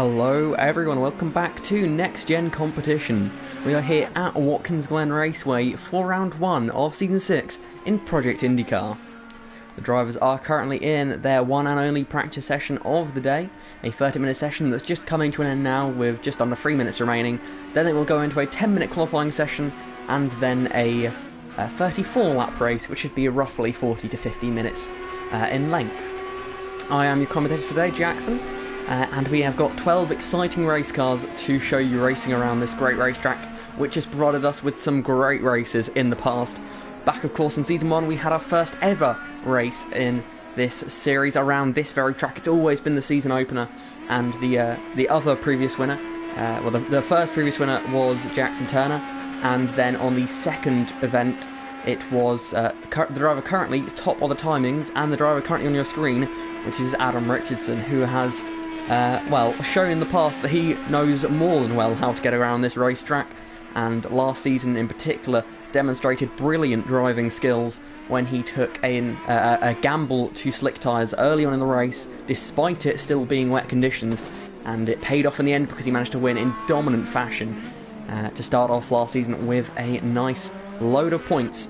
Hello everyone, welcome back to Next Gen Competition. We are here at Watkins Glen Raceway for round 1 of Season 6 in Project IndyCar. The drivers are currently in their one and only practice session of the day, a 30-minute session that's just coming to an end now with just under 3 minutes remaining. Then it will go into a 10-minute qualifying session and then a 34-lap race, which should be roughly 40 to 50 minutes in length. I am your commentator today, Jackson. And we have got 12 exciting race cars to show you racing around this great racetrack, which has provided us with some great races in the past. Back, of course, in Season 1, we had our first ever race in this series around this very track. It's always been the season opener, and the other previous winner, the first previous winner was Jackson Turner, and then on the second event, it was the driver currently top of the timings, and the driver currently on your screen, which is Adam Richardson, who has shown in the past that he knows more than well how to get around this racetrack, and last season in particular demonstrated brilliant driving skills when he took a gamble to slick tyres early on in the race, despite it still being wet conditions, and it paid off in the end because he managed to win in dominant fashion to start off last season with a nice load of points.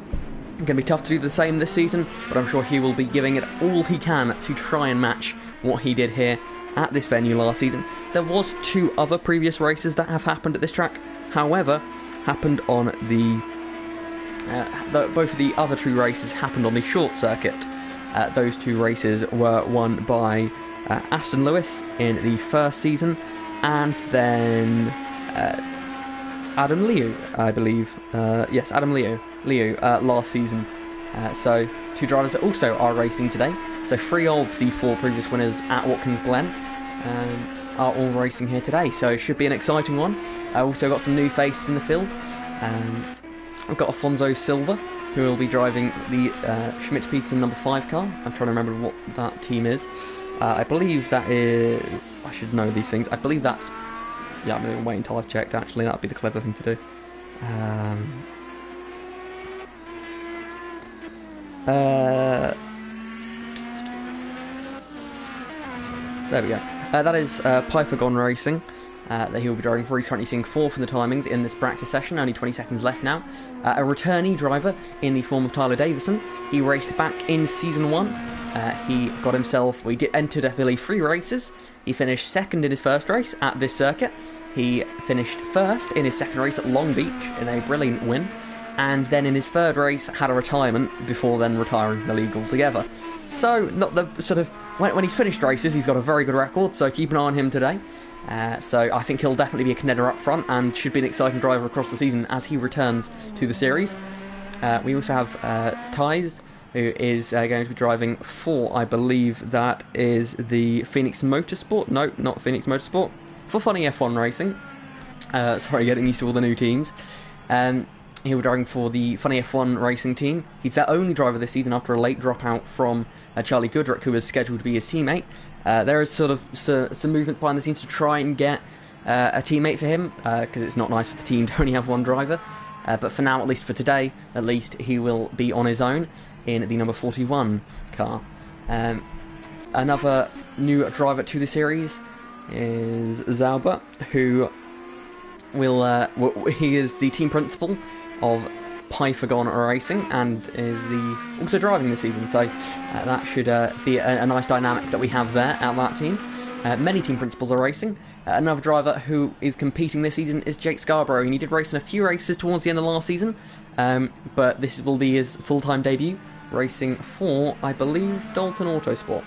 It's going to be tough to do the same this season, but I'm sure he will be giving it all he can to try and match what he did here at this venue last season. There was 2 other previous races that have happened at this track, however, happened on both of the other 2 races happened on the short circuit. Those 2 races were won by Aston Lewis in the first season, and then Adam Liu, I believe. Yes, Adam Liu last season. So 2 drivers that also are racing today. So 3 of the 4 previous winners at Watkins Glen are all racing here today. So it should be an exciting one. I also got some new faces in the field. I've got Afonso Silva, who will be driving the Schmidt-Peterson number 5 car. I'm trying to remember what that team is. I believe that is... I should know these things. I believe that's... Yeah, I'm going to wait until I've checked, actually. That would be the clever thing to do. There we go. That is Pythagon Racing that he will be driving for. He's currently seeing 4th in the timings in this practice session, only 20 seconds left now. A returnee driver in the form of Tyler Davison. He raced back in Season 1. He got himself... Well, he entered FLE 3 races. He finished 2nd in his first race at this circuit. He finished 1st in his second race at Long Beach in a brilliant win. And then in his 3rd race had a retirement before then retiring the league altogether. So, not the sort of... When he's finished races, he's got a very good record, so keep an eye on him today. So I think he'll definitely be a contender up front and should be an exciting driver across the season as he returns to the series. We also have Tyes, who is going to be driving for, I believe that is the Phoenix Motorsport. No, not Phoenix Motorsport. For Funny F1 Racing. Sorry, getting used to all the new teams. He'll be driving for the Funny F1 Racing team. He's their only driver this season after a late dropout from Charlie Goodrick, who was scheduled to be his teammate. There is sort of some movement behind the scenes to try and get a teammate for him, because it's not nice for the team to only have one driver. But for now, at least for today, at least, he will be on his own in the number 41 car. Another new driver to the series is Zauber, who he is the team principal of Pythagon Racing and is also driving this season, so that should be a nice dynamic that we have there at that team. Many team principals are racing. Another driver who is competing this season is Jake Scarborough, and he did race in a few races towards the end of last season, but this will be his full-time debut, racing for, I believe, Dalton Autosport.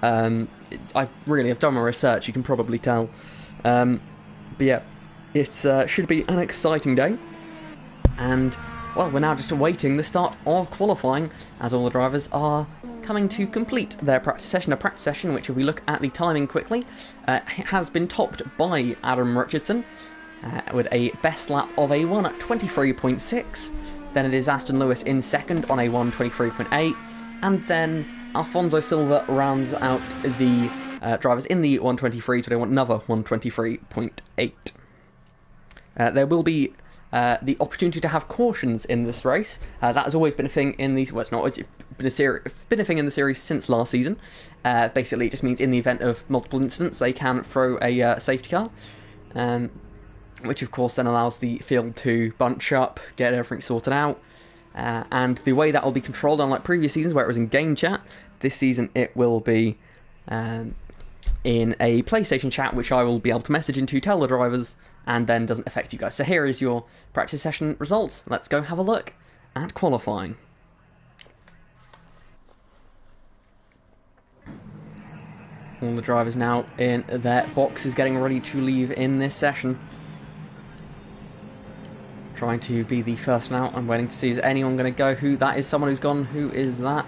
I really have done my research, you can probably tell. But yeah, it should be an exciting day. And, well, we're now just awaiting the start of qualifying, as all the drivers are coming to complete their practice session. A practice session which, if we look at the timing quickly, has been topped by Adam Richardson, with a best lap of a 1:23.6. Then it is Aston Lewis in second on a 1:23.8. And then Afonso Silva rounds out the drivers in the 1:23, so they want another 1:23.8. There will be the opportunity to have cautions in this race. That has always been a thing in these. Well, it's not. It's been a thing in the series since last season. Basically, it just means in the event of multiple incidents, they can throw a safety car, which of course then allows the field to bunch up, get everything sorted out. And the way that will be controlled, unlike previous seasons where it was in game chat, this season it will be in a PlayStation chat, which I will be able to message into, tell the drivers, and then doesn't affect you guys. So here is your practice session results. Let's go have a look at qualifying. All the drivers now in their boxes getting ready to leave in this session. Trying to be the first one out. I'm waiting to see, is anyone going to go? Who that is? Someone who's gone. Who is that?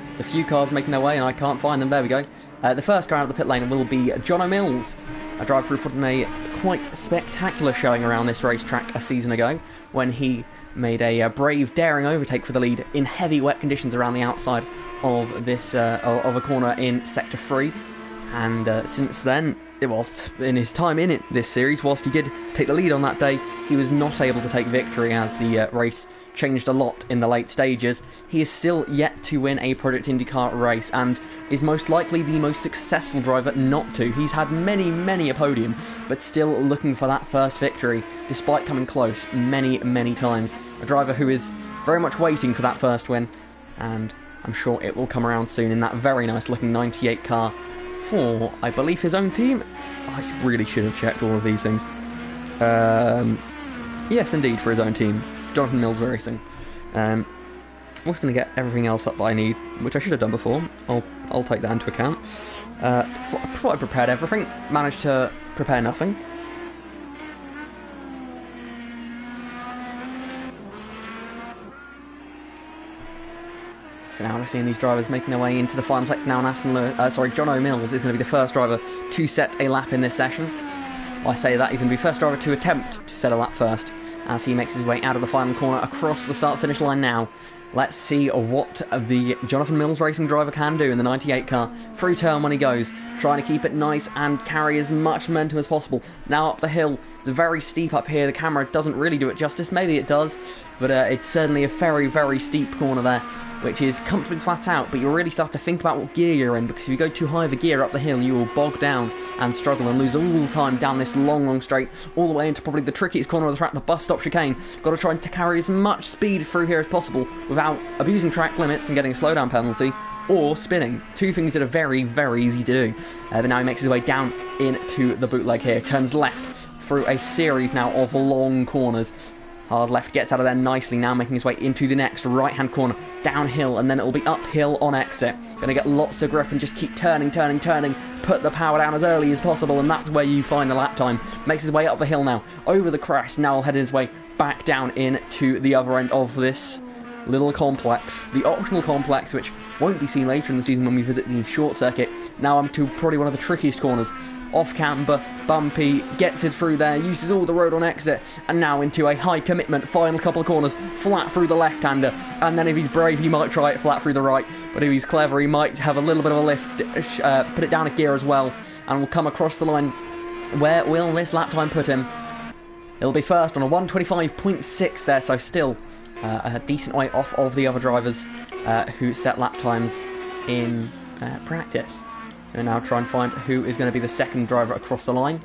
There's a few cars making their way and I can't find them. There we go. The first car out of the pit lane will be Jono Mills, a driver who put in a quite spectacular showing around this racetrack a season ago when he made a brave, daring overtake for the lead in heavy wet conditions around the outside of this of a corner in Sector 3. And since then, in his time in this series, whilst he did take the lead on that day, he was not able to take victory as the race changed a lot in the late stages. He is still yet to win a Project IndyCar race and is most likely the most successful driver not to. He's had many a podium, but still looking for that first victory, despite coming close many times. A driver who is very much waiting for that first win, and I'm sure it will come around soon in that very nice looking 98 car for, I believe, his own team. I really should have checked all of these things. Yes, indeed, for his own team. Jonathan Mills Racing. I'm just going to get everything else up that I need, which I should have done before. I'll take that into account. Thought I prepared everything, managed to prepare nothing. So now we're seeing these drivers making their way into the final sector now, and Jono Mills is going to be the first driver to set a lap in this session. I say that he's going to be the first driver to attempt to set a lap first, as he makes his way out of the final corner across the start-finish line now. Let's see what the Jonathan Mills Racing driver can do in the 98 car. Through turn when he goes, trying to keep it nice and carry as much momentum as possible. Now up the hill, it's very steep up here. The camera doesn't really do it justice. Maybe it does, but it's certainly a very steep corner there, which is comfortably flat out, but you really start to think about what gear you're in, because if you go too high of a gear up the hill, you will bog down and struggle and lose all the time down this long straight, all the way into probably the trickiest corner of the track, the bus stop chicane. Got to try and carry as much speed through here as possible without abusing track limits and getting a slowdown penalty, or spinning. Two things that are very easy to do. But now he makes his way down into the bootleg here, turns left through a series now of long corners. Hard left, gets out of there nicely, now making his way into the next right-hand corner, downhill, and then it'll be uphill on exit. Going to get lots of grip and just keep turning, put the power down as early as possible, and that's where you find the lap time. Makes his way up the hill now, over the crest, now heading his way back down into the other end of this little complex, the optional complex, which won't be seen later in the season when we visit the short circuit. Now I'm to probably one of the trickiest corners. Off camber, bumpy, gets it through there, uses all the road on exit, and now into a high commitment final couple of corners, flat through the left-hander, and then if he's brave he might try it flat through the right, but if he's clever he might have a little bit of a lift, put it down a gear as well, and will come across the line. Where will this lap time put him? He'll be first on a 1:25.6 there, so still a decent way off of the other drivers who set lap times in practice. And now try and find who is going to be the second driver across the line.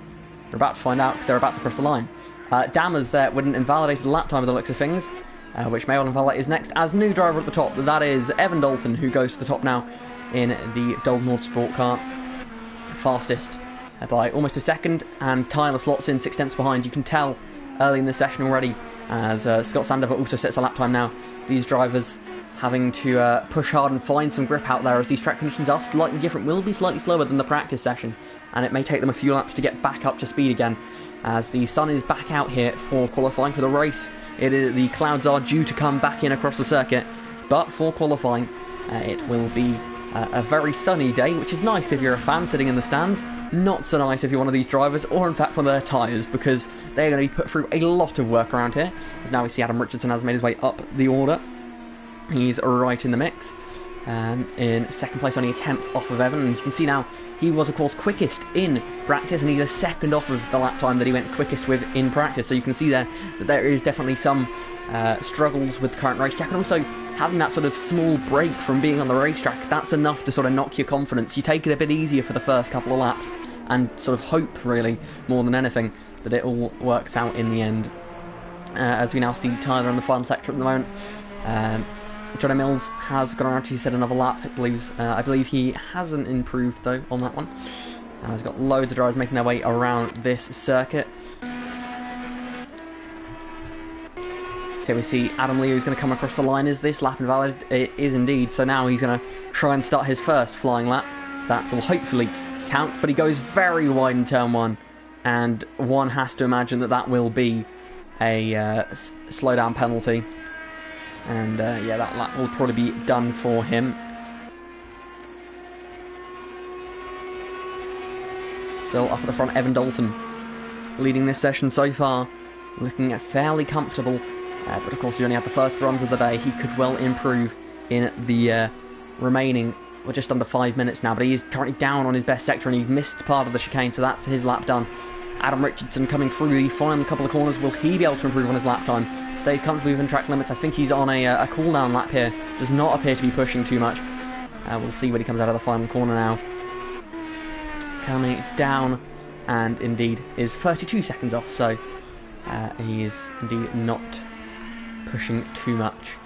We're about to find out because they're about to cross the line. Dammers there wouldn't invalidate the lap time of the looks of things, which may well invalidate his next as new driver at the top. That is Evan Dalton, who goes to the top now in the Dalton Autosport car. Fastest by almost a second, and Tyler slots in 6 tenths behind. You can tell early in the session already, as Scott Sandover also sets a lap time now. These drivers having to push hard and find some grip out there, as these track conditions are slightly different, will be slightly slower than the practice session, and it may take them a few laps to get back up to speed again, as the sun is back out here for qualifying for the race. The clouds are due to come back in across the circuit, but for qualifying it will be a very sunny day, which is nice if you're a fan sitting in the stands. Not so nice if you're one of these drivers, or in fact one of their tyres, because they're going to be put through a lot of work around here. As now we see Adam Richardson has made his way up the order. He's right in the mix. in second place, only a 10th off of Evan. And as you can see now, he was of course quickest in practice, and he's a second off of the lap time that he went quickest with in practice. So you can see there that there is definitely some struggles with the current racetrack, and also having that sort of small break from being on the racetrack, that's enough to sort of knock your confidence. You take it a bit easier for the first couple of laps and sort of hope, really, more than anything, that it all works out in the end. As we now see Tyler in the final sector at the moment. Johnny Mills has gone around to set another lap. I believe he hasn't improved though on that one. He's got loads of drivers making their way around this circuit. So we see Adam Lee, who's going to come across the line. Is this lap invalid? It is indeed. So now he's going to try and start his first flying lap. That will hopefully count, but he goes very wide in turn one, and one has to imagine that that will be a slowdown penalty. And yeah, that lap will probably be done for him. Still up at the front, Evan Dalton leading this session so far, looking fairly comfortable. But of course, he only had the first runs of the day. He could well improve in the remaining, well, just under 5 minutes now. But he is currently down on his best sector, and he's missed part of the chicane, so that's his lap done. Adam Richardson coming through the final couple of corners. Will he be able to improve on his lap time? Stays comfortably within track limits. I think he's on a cool-down lap here. Does not appear to be pushing too much. We'll see when he comes out of the final corner now. Coming down, and indeed is 32 seconds off, so he is indeed not pushing too much.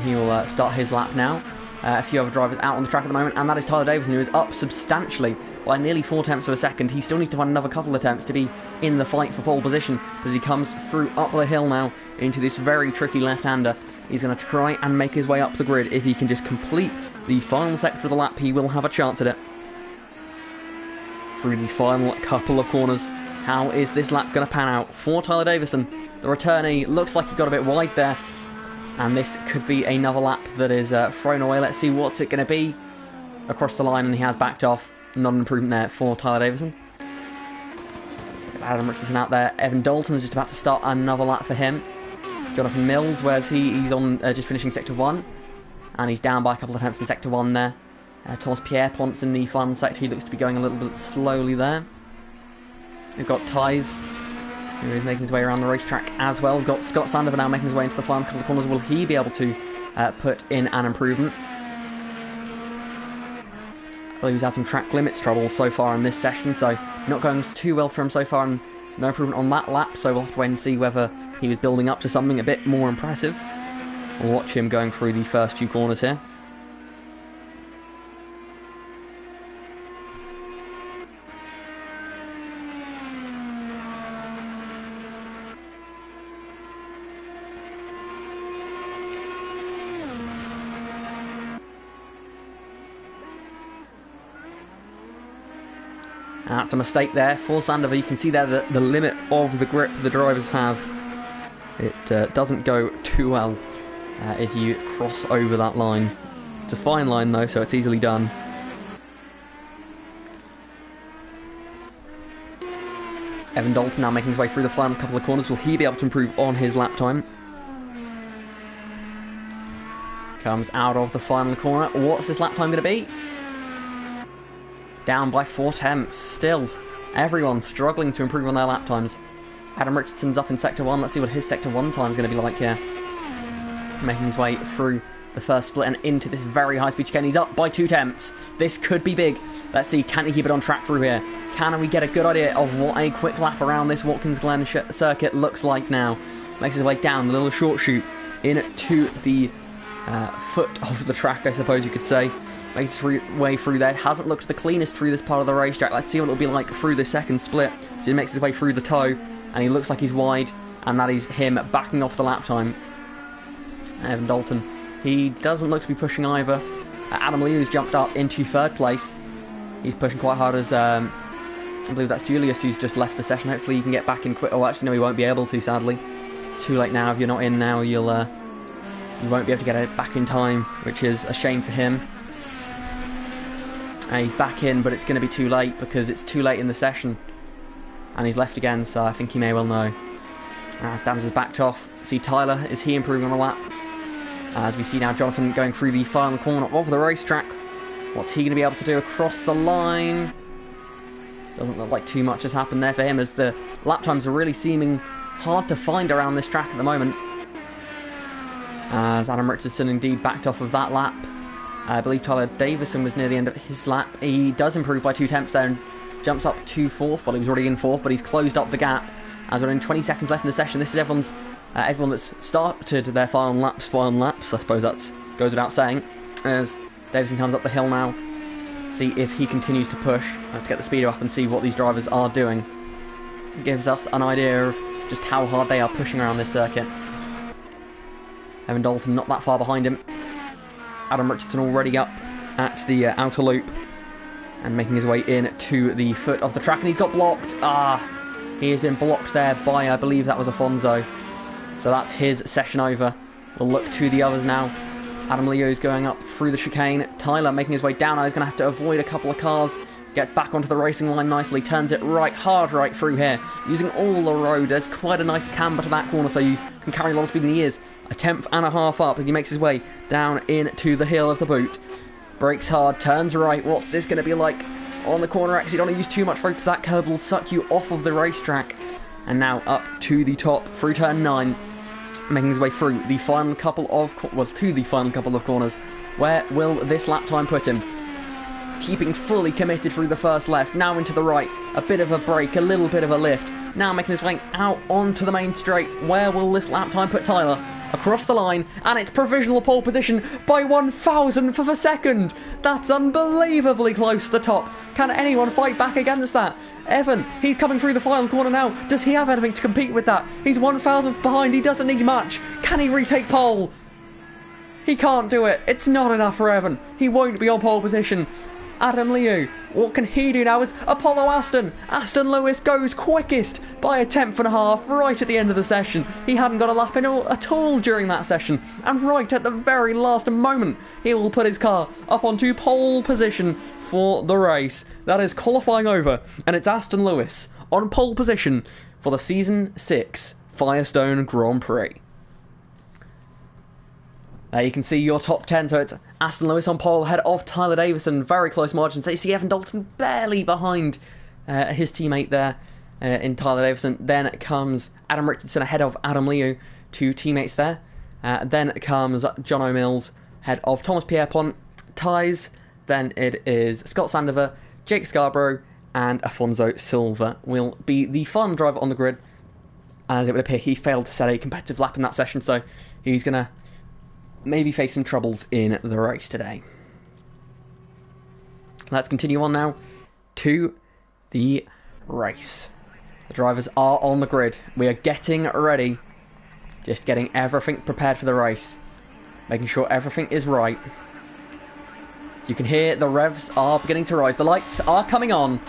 He will start his lap now. A few other drivers out on the track at the moment, and that is Tyler Davison, who is up substantially by nearly 4/10 of a second. He still needs to find another couple of attempts to be in the fight for pole position, as he comes through up the hill now into this very tricky left-hander. He's going to try and make his way up the grid. If he can just complete the final sector of the lap, he will have a chance at it. Through the final couple of corners, how is this lap going to pan out for Tyler Davison? The returnee looks like he got a bit wide there, and this could be another lap that is thrown away. Let's see what's it going to be. Across the line, and he has backed off. Not an improvement there for Tyler Davison. Adam Richardson out there. Evan Dalton is just about to start another lap for him. Jonathan Mills, where's he? He's on just finishing sector 1, and he's down by a couple of attempts in sector 1 there. Thomas Pierre-Ponce in the final sector. He looks to be going a little bit slowly there. We've got Ties, who is making his way around the racetrack as well. We've got Scott Sandover now making his way into the final couple of corners. Will he be able to put in an improvement? Well, he's had some track limits trouble so far in this session, so not going too well for him so far, and no improvement on that lap, so we'll have to wait and see whether he was building up to something a bit more impressive. We'll watch him going through the first few corners here. That's a mistake there for Sandover. You can see there that the limit of the grip the drivers have. It doesn't go too well if you cross over that line. It's a fine line though, so it's easily done. Evan Dalton now making his way through the final couple of corners. Will he be able to improve on his lap time? Comes out of the final corner. What's his lap time going to be? Down by 4/10. Still, everyone's struggling to improve on their lap times. Adam Richardson's up in sector 1. Let's see what his sector 1 time is going to be like here. Making his way through the first split and into this very high-speed chicane. He's up by 2/10. This could be big. Let's see, can he keep it on track through here? Can we get a good idea of what a quick lap around this Watkins Glen circuit looks like now? Makes his way down the little short chute into the foot of the track, I suppose you could say. Makes his way through there. Hasn't looked the cleanest through this part of the racetrack. Let's see what it'll be like through the second split. So he makes his way through the toe, and he looks like he's wide, and that is him backing off the lap time. Evan Dalton, he doesn't look to be pushing either. Adam Lee, who's jumped up into third place. He's pushing quite hard as, I believe that's Julius, who's just left the session. Hopefully he can get back in quick. Oh, actually, no, he won't be able to, sadly. It's too late now. If you're not in now, you won't be able to get it back in time, which is a shame for him. He's back in, but it's going to be too late because it's too late in the session. And he's left again, so I think he may well know. As Dams is backed off. See Tyler, is he improving on the lap? As we see now Jonathan going through the final corner of the racetrack. What's he going to be able to do across the line? Doesn't look like too much has happened there for him, as the lap times are really seeming hard to find around this track at the moment. As Adam Richardson indeed backed off of that lap. I believe Tyler Davison was near the end of his lap. He does improve by 2 tenths there and jumps up to 4th. Well, he was already in 4th, but he's closed up the gap. As we're in 20 seconds left in the session, this is everyone that's started their final laps. I suppose that goes without saying. As Davison comes up the hill now. See if he continues to push. Let's get the speed up and see what these drivers are doing. It gives us an idea of just how hard they are pushing around this circuit. Evan Dalton not that far behind him. Adam Richardson already up at the outer loop and making his way in to the foot of the track, and he's got blocked. He has been blocked there by, I believe that was Afonso. So that's his session over. We'll look to the others now. Adam Leo's going up through the chicane. Tyler making his way down now. He's going to have to avoid a couple of cars. Get back onto the racing line nicely. Turns it hard right through here. Using all the road. There's quite a nice camber to that corner, so you can carry a lot of speed, and he is a 1/10.5 up as he makes his way down into the heel of the boot. Brakes hard, turns right. What's this going to be like on the corner exit? You don't want to use too much road because that curb will suck you off of the racetrack. And now up to the top through turn 9. Making his way through the final couple of corners. Where will this lap time put him? Keeping fully committed through the first left. Now into the right. A bit of a break, a little bit of a lift. Now making his way out onto the main straight. Where will this lap time put Tyler? Across the line, and it's provisional pole position by 1,000th of a second. That's unbelievably close to the top. Can anyone fight back against that? Evan, he's coming through the final corner now. Does he have anything to compete with that? He's 1,000th behind. He doesn't need much. Can he retake pole? He can't do it. It's not enough for Evan. He won't be on pole position. Adam Liu, what can he do now as Apollo Aston? Aston Lewis goes quickest by 1/10.5 right at the end of the session. He hadn't got a lap in at all during that session, and right at the very last moment he will put his car up onto pole position for the race. That is qualifying over, and it's Aston Lewis on pole position for the Season 6 Firestone Grand Prix. There you can see your top 10, so it's Aston Lewis on pole ahead of Tyler Davison, very close margins. You see Evan Dalton barely behind his teammate there in Tyler Davison. Then comes Adam Richardson ahead of Adam Liu, 2 teammates there. Then comes John O'Mills ahead of Thomas Pierpont. Ties, then it is Scott Sandover, Jake Scarborough, and Afonso Silva will be the final driver on the grid. As it would appear, he failed to set a competitive lap in that session, so he's going to maybe face some troubles in the race today. Let's continue on now to the race. The drivers are on the grid. We are getting ready. Just getting everything prepared for the race. Making sure everything is right. You can hear the revs are beginning to rise. The lights are coming on.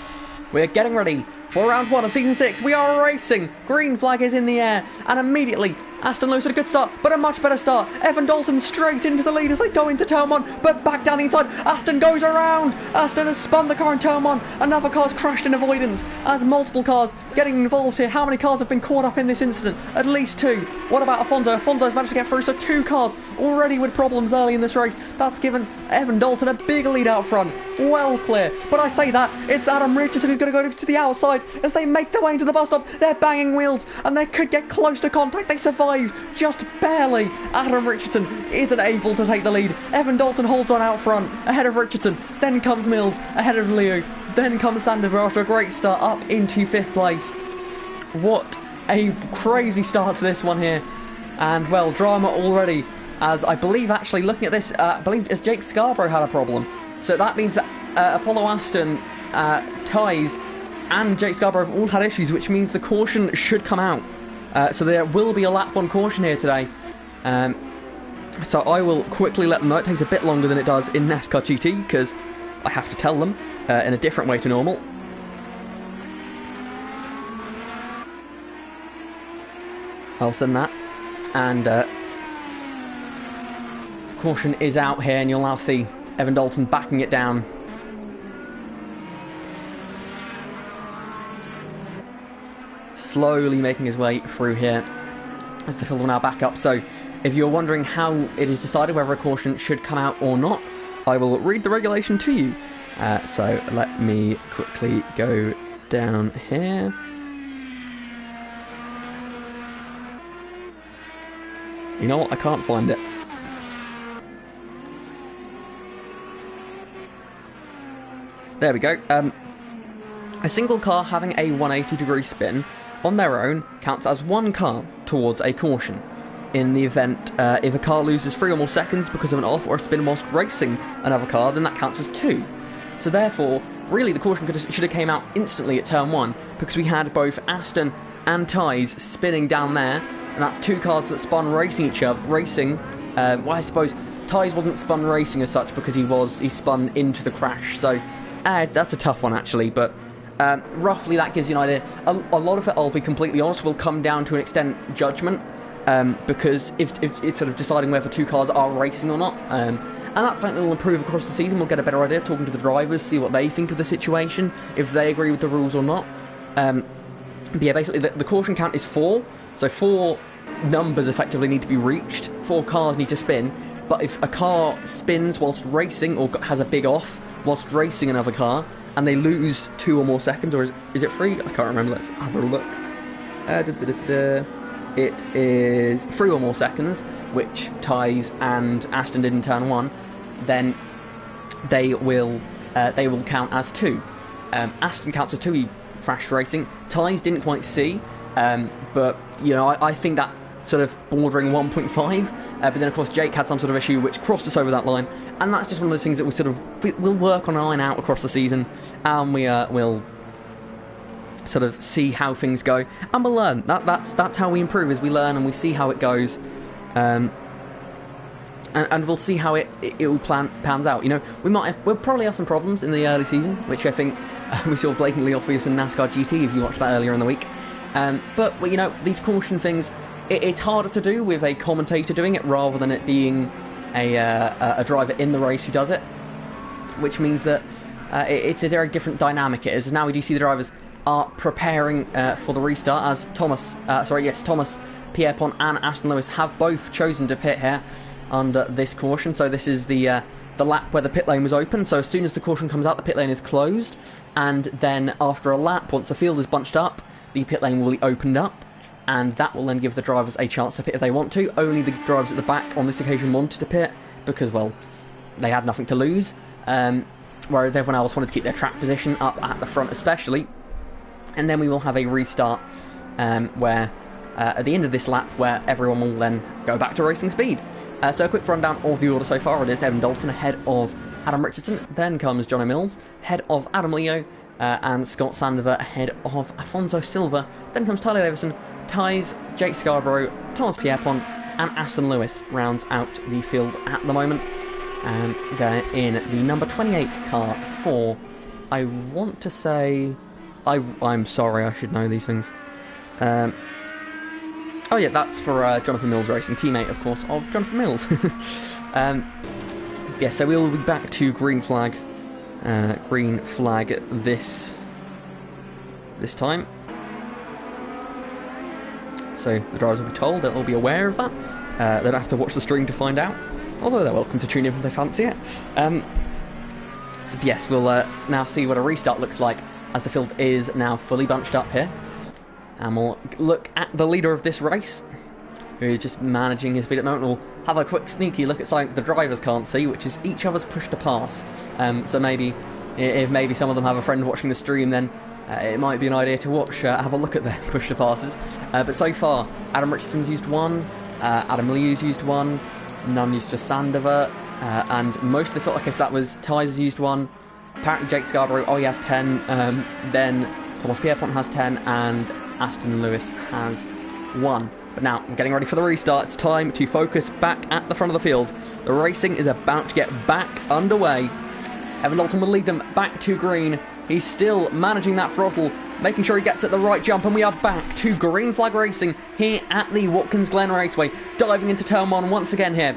We are getting ready for round 1 of Season 6. We are racing. Green flag is in the air. And immediately, Aston Lewis had a good start, but a much better start. Evan Dalton straight into the lead as they go into turn 1, but back down the inside. Aston goes around. Aston has spun the car in turn 1. Another car's crashed in avoidance as multiple cars getting involved here. How many cars have been caught up in this incident? At least 2. What about Afonso? Afonso's managed to get through, so 2 cars already with problems early in this race. That's given Evan Dalton a big lead out front. Well clear. But I say that, it's Adam Richardson who's going to go to the outside as they make their way into the bus stop. They're banging wheels and they could get close to contact. They survive just barely. Adam Richardson isn't able to take the lead. Evan Dalton holds on out front ahead of Richardson. Then comes Mills ahead of Leo. Then comes Sandover after a great start up into 5th place. What a crazy start to this one here. And well, drama already, as I believe actually looking at this, I believe as Jake Scarborough had a problem. So that means that Apollo Aston, Ties and Jake Scarborough have all had issues, which means the caution should come out. So there will be a lap 1 caution here today. So I will quickly let them know. It takes a bit longer than it does in NASCAR GT because I have to tell them in a different way to normal. I'll send that. And caution is out here, and you'll now see Evan Dalton backing it down. Slowly making his way through here. as the field will now back up. So if you're wondering how it is decided whether a caution should come out or not, I will read the regulation to you. So let me quickly go down here. You know what? I can't find it. There we go. A single car having a 180-degree spin on their own counts as one car towards a caution. In the event, if a car loses 3 or more seconds because of an off or a spin whilst racing another car, then that counts as 2. So therefore, really the caution should have came out instantly at turn 1, because we had both Aston and Ty's spinning down there, and that's 2 cars that spun racing each other. Well, I suppose Ty's wasn't spun racing as such because he spun into the crash. So that's a tough one actually, but roughly that gives you an idea. A lot of it, I'll be completely honest, will come down to an extent judgment. Because if it's sort of deciding whether 2 cars are racing or not, and that's something that will improve across the season. We'll get a better idea talking to the drivers, see what they think of the situation, if they agree with the rules or not. But yeah, basically the caution count is 4, so 4 numbers effectively need to be reached, 4 cars need to spin, but if a car spins whilst racing, or has a big off whilst racing another car, and they lose 2 or more seconds, or is it 3? I can't remember, let's have a look. It is 3 or more seconds, which Ty's and Aston did in turn 1, then they will count as 2. Aston counts as 2, he crashed racing. Ty's didn't quite see, but you know, I think that sort of bordering 1.5, but then of course Jake had some sort of issue which crossed us over that line, and that's just one of those things that we'll work on and iron out across the season, and will sort of see how things go, and we'll learn. That's how we improve, is we learn and we see how it goes, and we'll see how it pans out. You know, we'll probably have some problems in the early season, which I think we saw blatantly obvious in NASCAR GT if you watched that earlier in the week. But you know, these caution things, it's harder to do with a commentator doing it rather than it being a driver in the race who does it, which means that it's a very different dynamic. It is now we do see the drivers are preparing for the restart, as Thomas Pierpont and Aston Lewis have both chosen to pit here under this caution. So this is the lap where the pit lane was open. So as soon as the caution comes out, the pit lane is closed, and then after a lap, once the field is bunched up, the pit lane will be opened up, and that will then give the drivers a chance to pit if they want to. Only the drivers at the back on this occasion wanted to pit because, well, they had nothing to lose, whereas everyone else wanted to keep their track position up at the front especially. And then we will have a restart where at the end of this lap, where everyone will then go back to racing speed. So a quick rundown of the order so far. It is Evan Dalton ahead of Adam Richardson, then comes Johnny Mills, ahead of Adam Leo, and Scott Sandover ahead of Afonso Silva, then comes Tyler Davison, Ty's Jake Scarborough, Thomas Pierpont, and Aston Lewis rounds out the field at the moment. And they're in the number 28 car for, I want to say... I'm sorry, I should know these things. Oh yeah, that's for Jonathan Mills Racing, teammate, of course, of Jonathan Mills. Yeah, so we will be back to green flag this time. So the drivers will be told, they'll be aware of that. They don't have to watch the stream to find out, although they're welcome to tune in if they fancy it. Yes, we'll now see what a restart looks like, as the field is now fully bunched up here. And we'll look at the leader of this race, who is just managing his speed at the moment. We'll have a quick sneaky look at something the drivers can't see, which is each other's push to pass. So maybe, if maybe some of them have a friend watching the stream, then it might be an idea to watch, have a look at their push to passes. But so far, Adam Richardson's used 1, Adam Lee's used 1, none used to Sandover, and most of the field, okay, so that was Ty's used 1. Apparently Jake Scarborough, he has 10, then Thomas Pierpont has 10, and Aston Lewis has 1. But now, I'm getting ready for the restart. It's time to focus back at the front of the field. The racing is about to get back underway. Evan Dalton will lead them back to green. He's still managing that throttle, making sure he gets at the right jump, and we are back to green flag racing here at the Watkins Glen Raceway, diving into turn 1 once again here.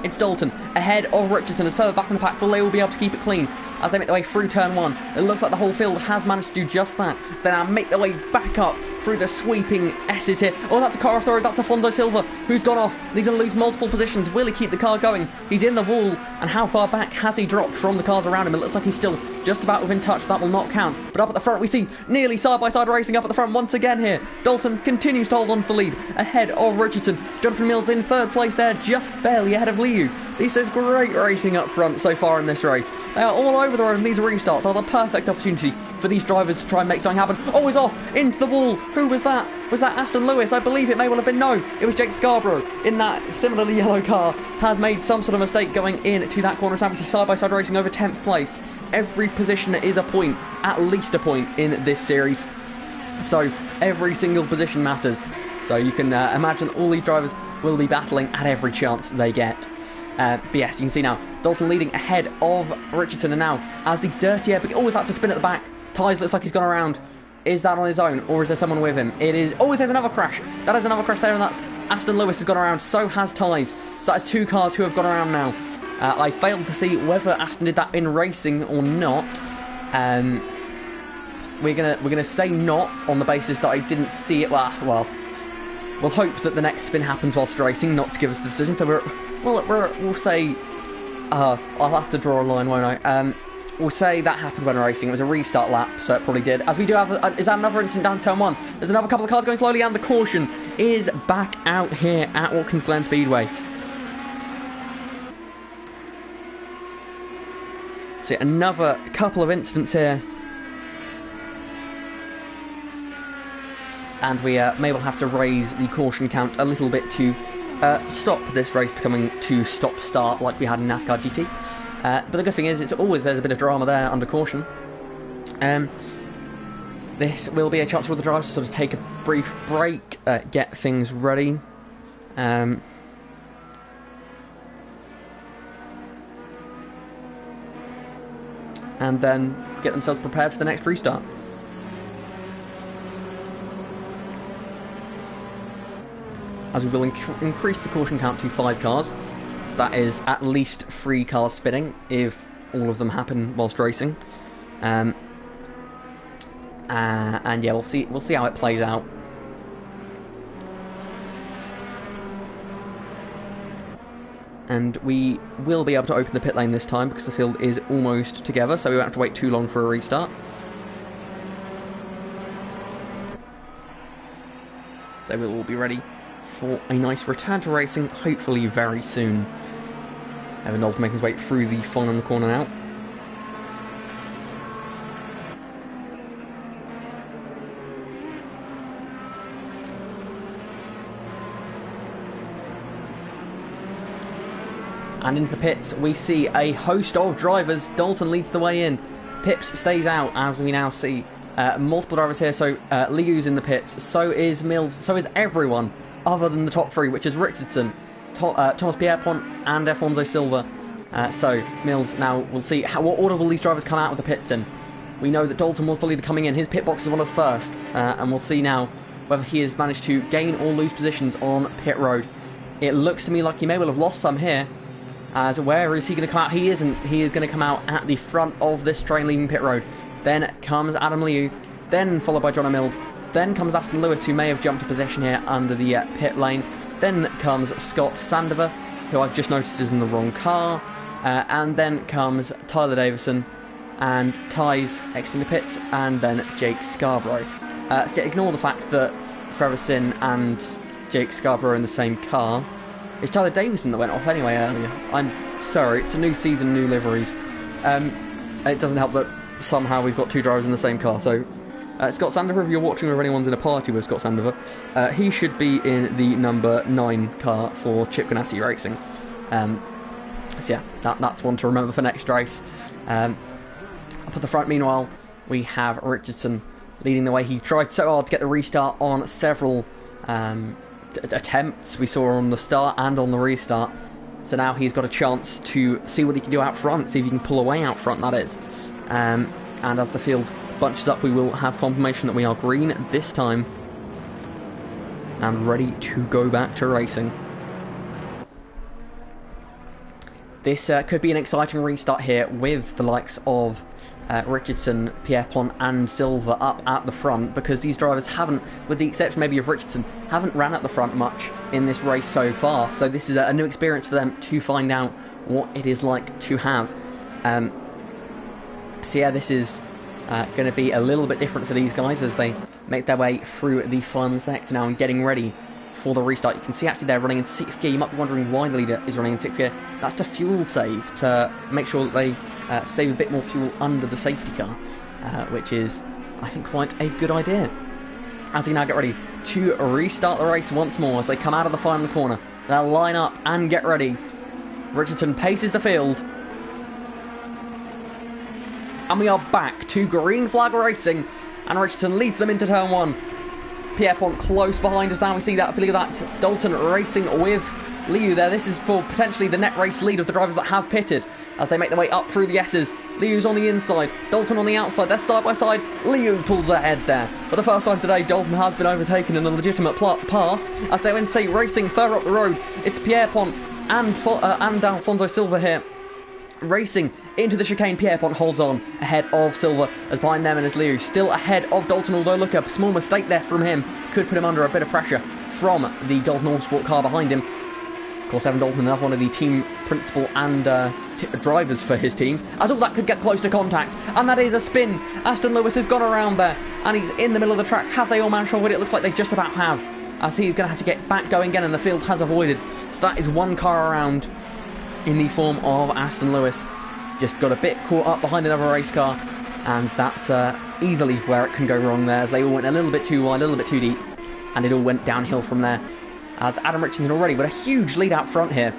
It's Dalton ahead of Richardson. As further back in the pack, will they will be able to keep it clean? as they make their way through turn 1. It looks like the whole field has managed to do just that. They now make their way back up through the sweeping S's here. Oh, that's a car off the road. That's Afonso Silva, who's gone off. And he's going to lose multiple positions. Will he keep the car going? He's in the wall. And how far back has he dropped from the cars around him? It looks like he's still just about within touch. That will not count. But up at the front, we see nearly side-by-side racing up at the front once again here. Dalton continues to hold on to the lead ahead of Richardson. Jonathan Mills in third place there, just barely ahead of Liu. This is great racing up front so far in this race. They are all over the road, and these restarts are the perfect opportunity for these drivers to try and make something happen. Oh, he's off into the wall. Who was that? Was that Aston Lewis? I believe it may well have been. No, it was Jake Scarborough in that similarly yellow car. Has made some sort of mistake going in to that corner. It's obviously side-by-side racing over 10th place. Every position is a point, at least a point in this series. So every single position matters. So you can imagine all these drivers will be battling at every chance they get. But yes, you can see now Dalton leading ahead of Richardson, and now as the dirty air always had to spin at the back. Tyes looks like he's gone around. Is that on his own, or is there someone with him? It is. Oh, there's another crash. That is another crash there, and that's Aston Lewis has gone around. So has Tyes. So that's two cars who have gone around now. I failed to see whether Aston did that in racing or not. We're gonna say not on the basis that I didn't see it. Well, we'll hope that the next spin happens whilst racing, not to give us a decision. So we'll say. I'll have to draw a line, won't I? We'll say that happened when racing. It was a restart lap, so it probably did. As we do have... is that another incident down turn 1? There's another couple of cars going slowly, and the caution is back out here at Watkins Glen Speedway. So another couple of incidents here. And we may well have to raise the caution count a little bit to stop this race becoming too stop-start like we had in NASCAR GT. But the good thing is, there's a bit of drama there under caution. This will be a chance for the drivers to sort of take a brief break, get things ready. And then get themselves prepared for the next restart. As we will increase the caution count to 5 cars. So that is at least 3 cars spinning if all of them happen whilst racing. And yeah, we'll see how it plays out. And we will be able to open the pit lane this time because the field is almost together, so we won't have to wait too long for a restart. So we will all be ready for a nice return to racing, hopefully very soon. Evan Dalton making his way through the final corner now. And into the pits we see a host of drivers. Dalton leads the way in. Pips stays out, as we now see multiple drivers here. So Liu's in the pits, so is Mills, so is everyone other than the top 3, which is Richardson, Thomas Pierpont and Afonso Silva. So Mills now, we'll see what order will these drivers come out of the pits in. We know that Dalton was the leader coming in. His pit box is one of the first, and we'll see now whether he has managed to gain or lose positions on pit road. It looks to me like he may well have lost some here. As where is he going to come out? He isn't. He is going to come out at the front of this train leaving pit road. Then comes Adam Liu, then followed by John Mills. Then comes Aston Lewis, who may have jumped a position here under the pit lane. Then comes Scott Sandover, who I've just noticed is in the wrong car. And then comes Tyler Davison and Tyes exiting the pits, and then Jake Scarborough. So ignore the fact that Trevor Sin and Jake Scarborough are in the same car. It's Tyler Davison that went off anyway earlier. I'm sorry, it's a new season, new liveries. It doesn't help that somehow we've got 2 drivers in the same car, so... Scott Sandover, if you're watching or if anyone's in a party with Scott Sandover, he should be in the number 9 car for Chip Ganassi Racing. So yeah, that's one to remember for next race. Up at the front, meanwhile, we have Richardson leading the way. He tried so hard to get the restart on several attempts we saw on the start and on the restart. So now he's got a chance to see what he can do out front, see if he can pull away out front, that is. And as the field bunches up, we will have confirmation that we are green this time and ready to go back to racing. This could be an exciting restart here with the likes of Richardson, Pierpont and Silva up at the front, because these drivers haven't, with the exception maybe of Richardson, haven't ran at the front much in this race so far. So this is a new experience for them to find out what it is like to have. So yeah, this is going to be a little bit different for these guys as they make their way through the final sector now and getting ready for the restart. You can see actually they're running in 6th gear. You might be wondering why the leader is running in 6th gear. That's to fuel save, to make sure that they save a bit more fuel under the safety car, which is, I think, quite a good idea. As we now get ready to restart the race once more as they come out of the final corner. They'll line up and get ready. Richardson paces the field. And we are back to green flag racing, and Richardson leads them into turn 1. Pierpont close behind us now. We see that. I believe that's Dalton racing with Liu there. This is for potentially the net race lead of the drivers that have pitted as they make their way up through the S's. Liu's on the inside, Dalton on the outside. They're side by side. Liu pulls ahead there. For the first time today, Dalton has been overtaken in a legitimate pass as they went racing further up the road. It's Pierpont and Alfonso Silva here racing into the chicane. Pierpont holds on ahead of Silva, as behind them and as Liu still ahead of Dalton, although look, a small mistake there from him could put him under a bit of pressure from the Dalton Autosport car behind him. Of course, Evan Dalton, another one of the team principal and drivers for his team, as all that could get close to contact, and that is a spin. Aston Lewis has gone around there and he's in the middle of the track. Have they all managed to avoid it? It looks like they just about have, as he's going to have to get back going again, and the field has avoided. So that is one car around in the form of Aston Lewis. Just got a bit caught up behind another race car, and that's easily where it can go wrong there, as they all went a little bit too wide, a little bit too deep, and it all went downhill from there, as Adam Richardson already with a huge lead out front here.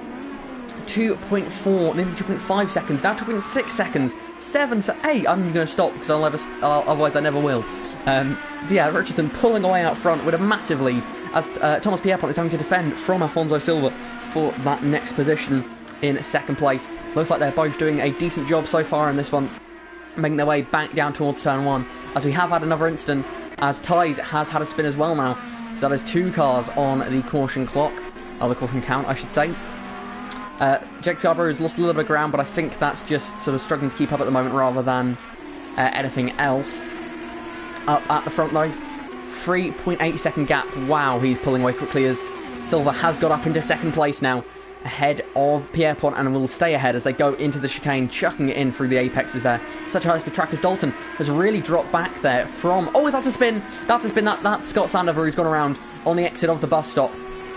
2.4, maybe 2.5 seconds, now 2.6 seconds, 7 to 8. I'm going to stop because otherwise I never will. Yeah, Richardson pulling away out front with a massive lead, as Thomas Pierpont is having to defend from Alfonso Silva for that next position in second place. Looks like they're both doing a decent job so far in this one, making their way back down towards turn 1, as we have had another incident, as Tyes has had a spin as well now. So that is 2 cars on the caution clock, or the caution count I should say. Jake Scarborough has lost a little bit of ground, but I think that's just sort of struggling to keep up at the moment rather than anything else. Up at the front though, 3.8 second gap. Wow, he's pulling away quickly as Silva has got up into second place now, ahead of Pierpont, and will stay ahead as they go into the chicane, chucking it in through the apexes there. Such a high-speed track as Dalton has really dropped back there from... Oh, that's a spin! That's a spin. That's Scott Sandover who's gone around on the exit of the bus stop.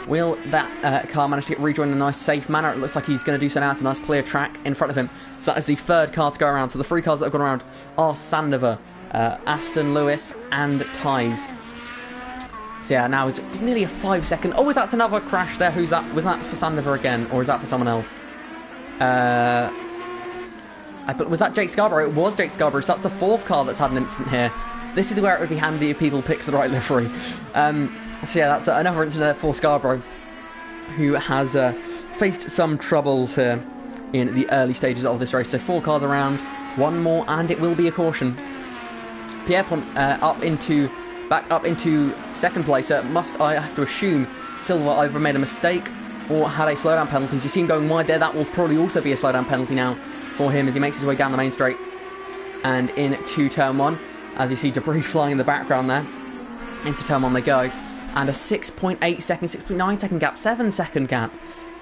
Will that car manage to get rejoined in a nice, safe manner? It looks like he's going to do so now. It's a nice, clear track in front of him. So that is the 3rd car to go around. So the 3 cars that have gone around are Sandover, Aston Lewis and Tyes. So yeah, now it's nearly a 5 second... Oh, is that another crash there? Who's that? Was that for Sandover again, or is that for someone else? But was that Jake Scarborough? It was Jake Scarborough, so that's the 4th car that's had an incident here. This is where it would be handy if people picked the right livery. So yeah, that's another incident for Scarborough, who has faced some troubles here in the early stages of this race. So 4 cars around, 1 more, and it will be a caution. Pierpont back up into second place. I have to assume Silva either made a mistake or had a slowdown penalty. As you see him going wide there, that will probably also be a slowdown penalty now for him as he makes his way down the main straight and into turn 1. As you see debris flying in the background there, into turn 1 they go, and a 6.8 second, 6.9 second gap, 7 second gap.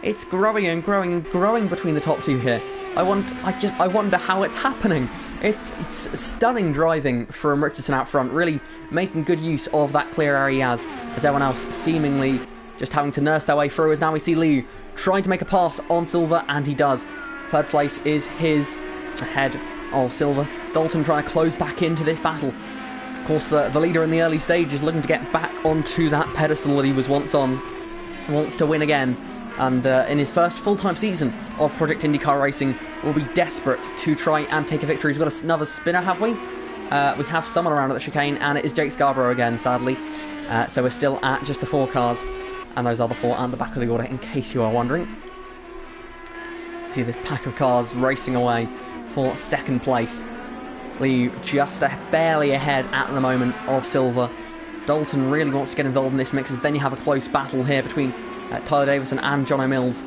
It's growing and growing and growing between the top 2 here. I wonder how it's happening. It's stunning driving from Richardson out front, really making good use of that clear area he has, as everyone else seemingly just having to nurse their way through. As now we see Liu trying to make a pass on Silva, and he does. 3rd place is his, ahead of Silva. Dalton trying to close back into this battle. Of course, the leader in the early stage is looking to get back onto that pedestal that he was once on. Wants to win again. And in his first full-time season of Project IndyCar racing, will be desperate to try and take a victory. He's got another spinner, have we? We have someone around at the chicane, and it is Jake Scarborough again, sadly. So we're still at just the 4 cars, and those are the 4 at the back of the order, in case you are wondering. See this pack of cars racing away for second place. Liu just barely ahead at the moment of Silva. Dalton really wants to get involved in this mix, as then you have a close battle here between Tyler Davison and John O'Mills.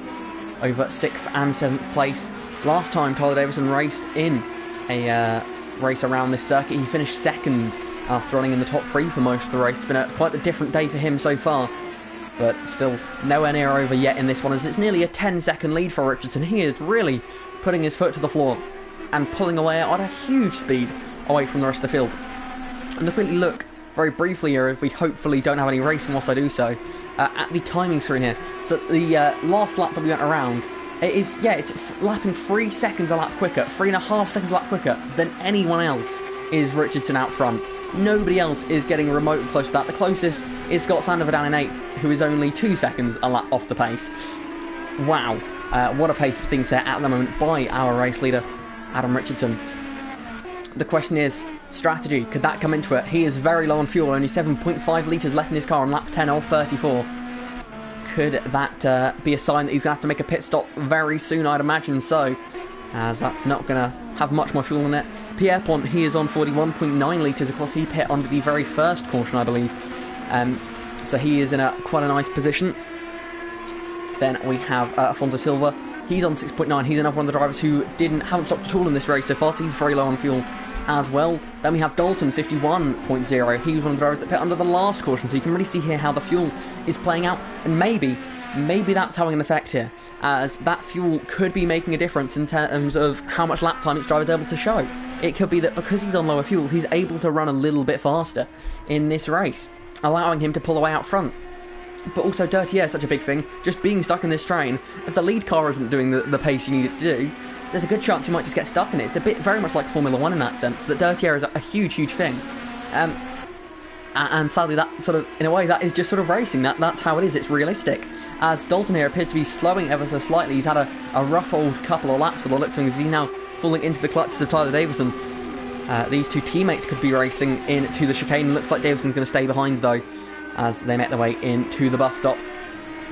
over 6th and 7th place. Last time Tyler Davison raced in a race around this circuit, he finished 2nd after running in the top 3 for most of the race. It's been quite a different day for him so far, but still nowhere near over yet in this one, as it's nearly a 10-second lead for Richardson. He is really putting his foot to the floor and pulling away at a huge speed away from the rest of the field. And to quickly look very briefly here, if we hopefully don't have any racing whilst I do so, at the timing screen here. So the last lap that we went around, it's lapping 3 seconds a lap quicker, 3.5 seconds a lap quicker than anyone else is Richardson out front. Nobody else is getting remotely close to that. The closest is Scott Sandover down in 8th, who is only 2 seconds a lap off the pace. Wow, what a pace is being set at the moment by our race leader, Adam Richardson. The question is, strategy, could that come into it? He is very low on fuel, only 7.5 litres left in his car on lap 10 of 34. Could that be a sign that he's going to have to make a pit stop very soon? I'd imagine so, as that's not going to have much more fuel in it. Pierpont, he is on 41.9 litres. Of course, he pit under the very first caution, I believe. So he is in quite a nice position. Then we have Afonso Silva. He's on 6.9. He's another one of the drivers who haven't stopped at all in this race so far, so he's very low on fuel as well. Then we have Dalton, 51.0. He was one of the drivers that pit under the last caution, so you can really see here how the fuel is playing out, and maybe that's having an effect here, as that fuel could be making a difference in terms of how much lap time each driver is able to show. It could be that because he's on lower fuel, he's able to run a little bit faster in this race, allowing him to pull away out front. But also dirty air is such a big thing, just being stuck in this train. If the lead car isn't doing the pace you need it to do, there's a good chance you might just get stuck in it. It's very much like Formula 1 in that sense, that dirty air is a huge thing. And sadly, that sort of, in a way, that is just sort of racing. That's how it is. It's realistic. As Dalton here appears to be slowing ever so slightly. He's had a rough old couple of laps with the looks of things. He's now falling into the clutches of Tyler Davison. These two teammates could be racing into the chicane. Looks like Davison's going to stay behind, though, as they make their way into the bus stop.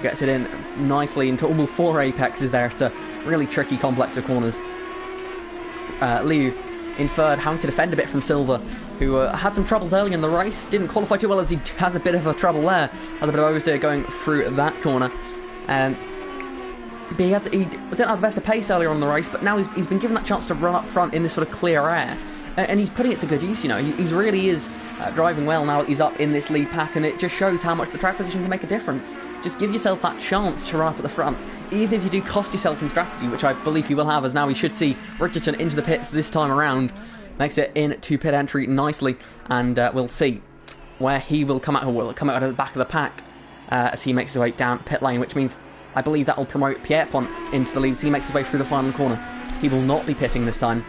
Gets it in nicely into all 4 apexes there. It's a really tricky complex of corners. Liu in third, having to defend a bit from Silva, who had some troubles early in the race. Didn't qualify too well, as he has a bit of a trouble there. Had a bit of oversteer going through that corner. But he didn't have the best of pace earlier on in the race, but now he's been given that chance to run up front in this sort of clear air. And he's putting it to good use, you know. He really is driving well now that he's up in this lead pack, and it just shows how much the track position can make a difference. Just give yourself that chance to run up at the front, even if you do cost yourself in strategy, which I believe you will have, as now we should see Richardson into the pits this time around. Makes it into pit entry nicely, and we'll see where he will come out. Will come out of the back of the pack as he makes his way down pit lane, which means I believe that will promote Pierpont into the lead as he makes his way through the final corner. He will not be pitting this time,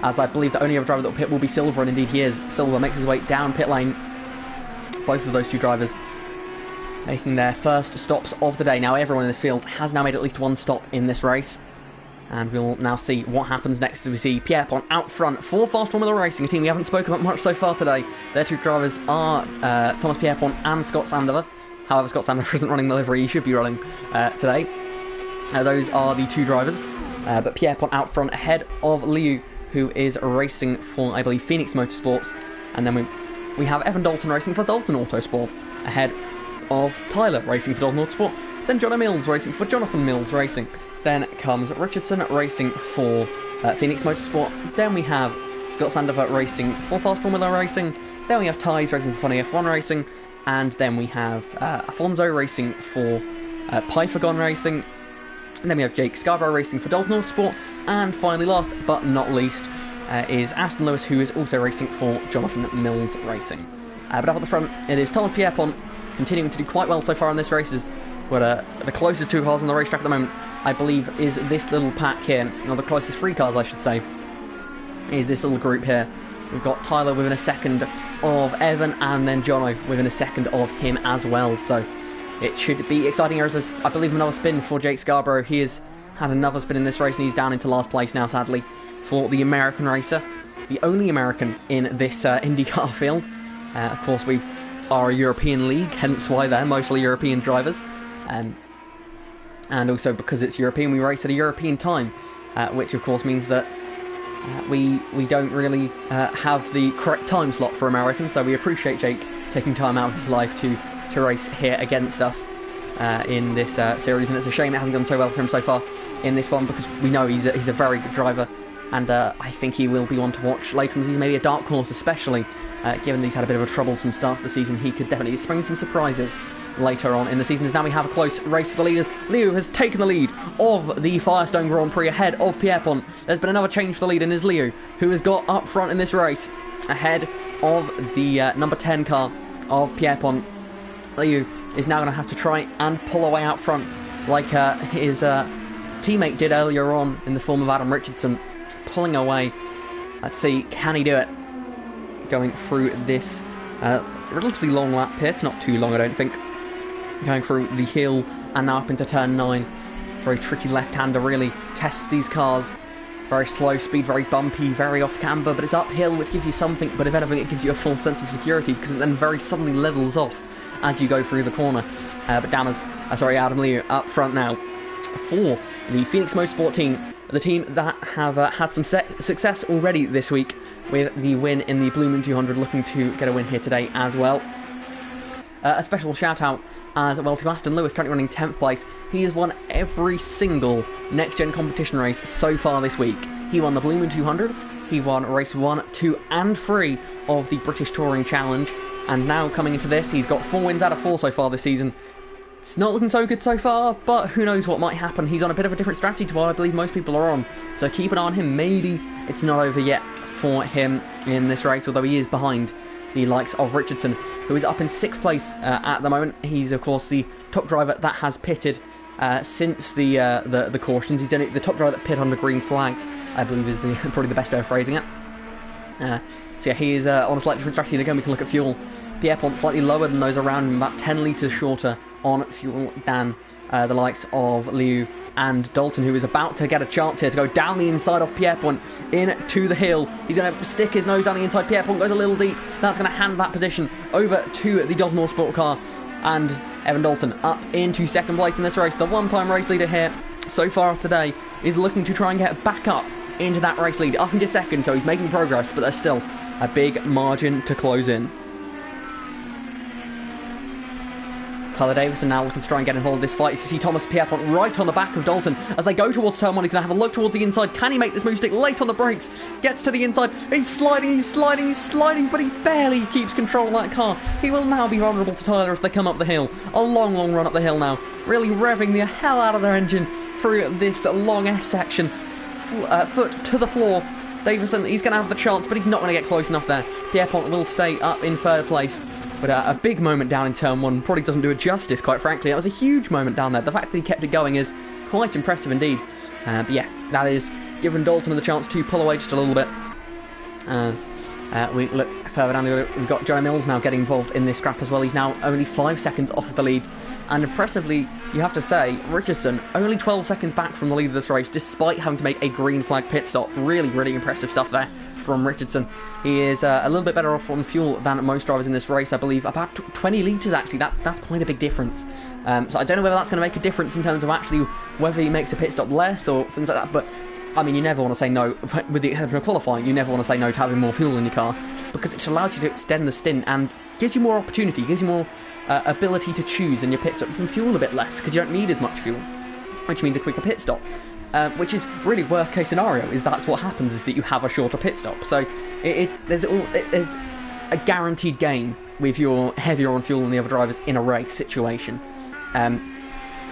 as I believe the only other driver that will pit will be Silva, and indeed he is. Silva makes his way down pit lane. Both of those two drivers making their first stops of the day. Now everyone in this field has now made at least one stop in this race, and we'll now see what happens next as we see Pierpont out front for Fast Formula Racing, a team we haven't spoken about much so far today. Their two drivers are Thomas Pierpont and Scott Sandover. However, Scott Sandover isn't running the livery he should be running today. Those are the two drivers, but Pierpont out front ahead of Liu, who is racing for, I believe, Phoenix Motorsports. And then we have Evan Dalton racing for Dalton Autosport, ahead of Tyler racing for Dalton Autosport. Then Jonah Mills racing for Jonathan Mills Racing. Then comes Richardson racing for Phoenix Motorsport. Then we have Scott Sandover racing for Fast Formula Racing. Then we have Ty's racing for Funny F1 Racing. And then we have Afonso racing for Pythagon Racing. And then we have Jake Scarborough racing for Dalton Autosport. And finally, last but not least, is Aston Lewis, who is also racing for Jonathan Mills Racing. But up at the front, it is Thomas Pierpont, continuing to do quite well so far in this race. The closest two cars on the racetrack at the moment, I believe, is this little pack here. Or the closest 3 cars, I should say, is this little group here. We've got Tyler within a second of Evan, and then Jono within a second of him as well. So it should be exciting. There's, I believe, another spin for Jake Scarborough. He has had another spin in this race, and he's down into last place now, sadly, for the American racer. The only American in this IndyCar field. Of course, we are a European league, hence why they're mostly European drivers. And also because it's European, we race at a European time, which of course means that we don't really have the correct time slot for Americans, so we appreciate Jake taking time out of his life to race here against us. in this series, and it's a shame it hasn't gone so well for him so far in this one, because we know he's a very good driver, and I think he will be one to watch later in the season, maybe a dark horse especially, given that he's had a bit of a troublesome start to the season. He could definitely spring some surprises later on in the season, as now we have a close race for the leaders. Liu has taken the lead of the Firestone Grand Prix ahead of Pierpont. There's been another change for the lead, and is Liu, who has got up front in this race ahead of the number 10 car of Pierpont. Liu is now going to have to try and pull away out front like his teammate did earlier on in the form of Adam Richardson, pulling away. Let's see, can he do it? Going through this relatively long lap pit, not too long I don't think. Going through the hill and now up into turn 9. Very tricky left-hander, really tests these cars. Very slow speed, very bumpy, very off camber, but it's uphill, which gives you something, but if anything it gives you a false sense of security, because it then very suddenly levels off as you go through the corner. But Adam Liu up front now for the Phoenix Motorsport team, the team that have had some success already this week with the win in the Blue Moon 200, looking to get a win here today as well. A special shout out as well to Aston Lewis, currently running 10th place. He has won every single next-gen competition race so far this week. He won the Blue Moon 200, he won race 1, 2 and 3 of the British Touring Challenge, and now coming into this, he's got 4 wins out of 4 so far this season. It's not looking so good so far, but who knows what might happen. He's on a bit of a different strategy to what I believe most people are on, so keep an eye on him. Maybe it's not over yet for him in this race, although he is behind the likes of Richardson, who is up in 6th place at the moment. He's, of course, the top driver that has pitted since the cautions. He's the top driver that pit on the green flags, I believe is probably the best way of phrasing it. So yeah, he is on a slightly different strategy. And again, we can look at fuel. Pierpont slightly lower than those around him, about 10 litres shorter on fuel than the likes of Liu and Dalton, who is about to get a chance here to go down the inside of Pierpont into the hill. He's going to stick his nose down the inside. Pierpont goes a little deep. That's going to hand that position over to the Dalton Motorsport car, and Evan Dalton up into 2nd place in this race. The one-time race leader here so far today is looking to try and get back up into that race lead, up into 2nd, so he's making progress, but there's still a big margin to close in. Tyler Davison now looking to try and get involved in this fight. You see Thomas Pierpont right on the back of Dalton as they go towards turn 1. He's going to have a look towards the inside. Can he make this move? Stick late on the brakes. Gets to the inside. He's sliding, but he barely keeps control of that car. He will now be vulnerable to Tyler as they come up the hill. A long run up the hill now. Really revving the hell out of their engine through this long S section. Foot to the floor. Davison, he's going to have the chance, but he's not going to get close enough there. Pierpont will stay up in 3rd place. But a big moment down in turn 1 probably doesn't do it justice, quite frankly. That was a huge moment down there. The fact that he kept it going is quite impressive indeed. But yeah, that is giving Dalton the chance to pull away just a little bit. As we look further down the order, we've got Joe Mills now getting involved in this scrap as well. He's now only 5 seconds off of the lead. And impressively, you have to say, Richardson only 12 seconds back from the lead of this race, despite having to make a green flag pit stop. Really impressive stuff there from Richardson. He is a little bit better off on fuel than most drivers in this race, I believe. About 20 litres, actually. That's quite a big difference. So I don't know whether that's going to make a difference in terms of actually whether he makes a pit stop less or things like that, but I mean, you never want to say no. With the exception of qualifying, you never want to say no to having more fuel in your car, because it allows you to extend the stint and gives you more opportunity, gives you more ability to choose in your pit stop. You can fuel a bit less because you don't need as much fuel, which means a quicker pit stop. Which is really worst case scenario, is that's what happens, is that you have a shorter pit stop. So there's a guaranteed gain with your heavier on fuel than the other drivers in a race situation,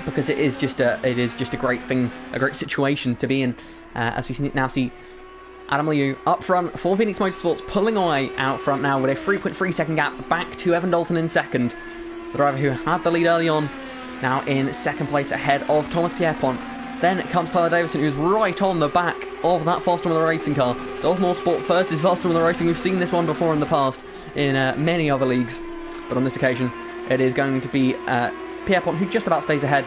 because it is just a great thing, a great situation to be in. As we now see Adam Liu up front for Phoenix Motorsports, pulling away out front now with a 3.3 second gap back to Evan Dalton in 2nd. The driver who had the lead early on, now in 2nd place ahead of Thomas Pierpont. Then comes Tyler Davison, who's right on the back of that Fast Formula Racing car. Dalton Motorsport versus Fast Formula Racing. We've seen this one before in the past in many other leagues, but on this occasion it is going to be Pierpont, who just about stays ahead,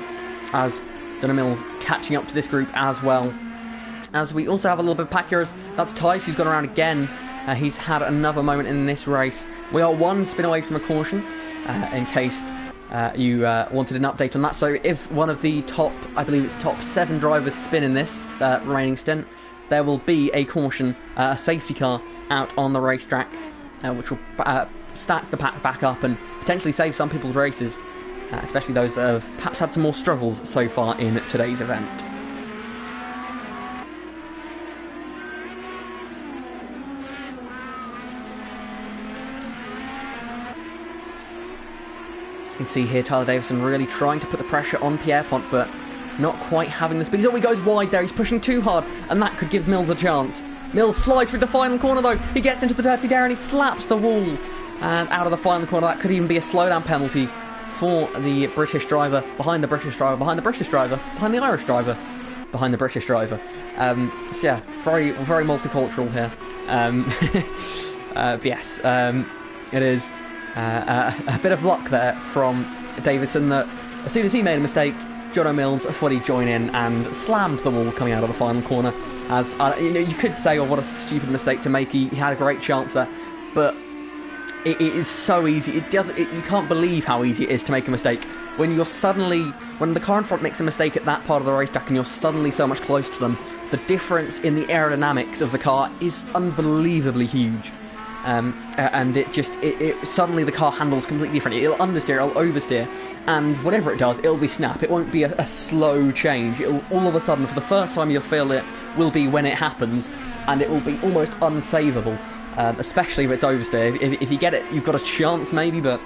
as Donna Mills catching up to this group as well. As we also have a little bit of Pacquiao's. That's Tice, who's gone around again. He's had another moment in this race. We are 1 spin away from a caution, in case you wanted an update on that. So if one of the top, I believe it's top 7 drivers spin in this remaining stint, there will be a caution, a safety car out on the racetrack, which will stack the pack back up and potentially save some people's races. especially those that have perhaps had some more struggles so far in today's event. You can see here Tyler Davison really trying to put the pressure on Pierpont, but not quite having the speed. Oh, he goes wide there. He's pushing too hard, and that could give Mills a chance. Mills slides through the final corner, though. He gets into the dirty dare, and he slaps the wall. And out of the final corner, that could even be a slowdown penalty for the British driver, behind the British driver, behind the British driver, behind the Irish driver, behind the British driver. So yeah, very, very multicultural here. Yes, it is a bit of luck there from Davison that as soon as he made a mistake, Jono Mills fully joined in and slammed the wall coming out of the final corner. As you could say, oh, what a stupid mistake to make. He had a great chance there, but it is so easy. You can't believe how easy it is to make a mistake when the car in front makes a mistake at that part of the racetrack, and you're suddenly so much closer to them. The difference in the aerodynamics of the car is unbelievably huge. And it suddenly the car handles completely different. It'll understeer, it'll oversteer, and whatever it does, it'll be snap. It won't be a slow change. It'll all of a sudden, for the first time you'll feel it, will be when it happens, and it will be almost unsavable, especially if it's oversteer. If you get it, you've got a chance maybe, but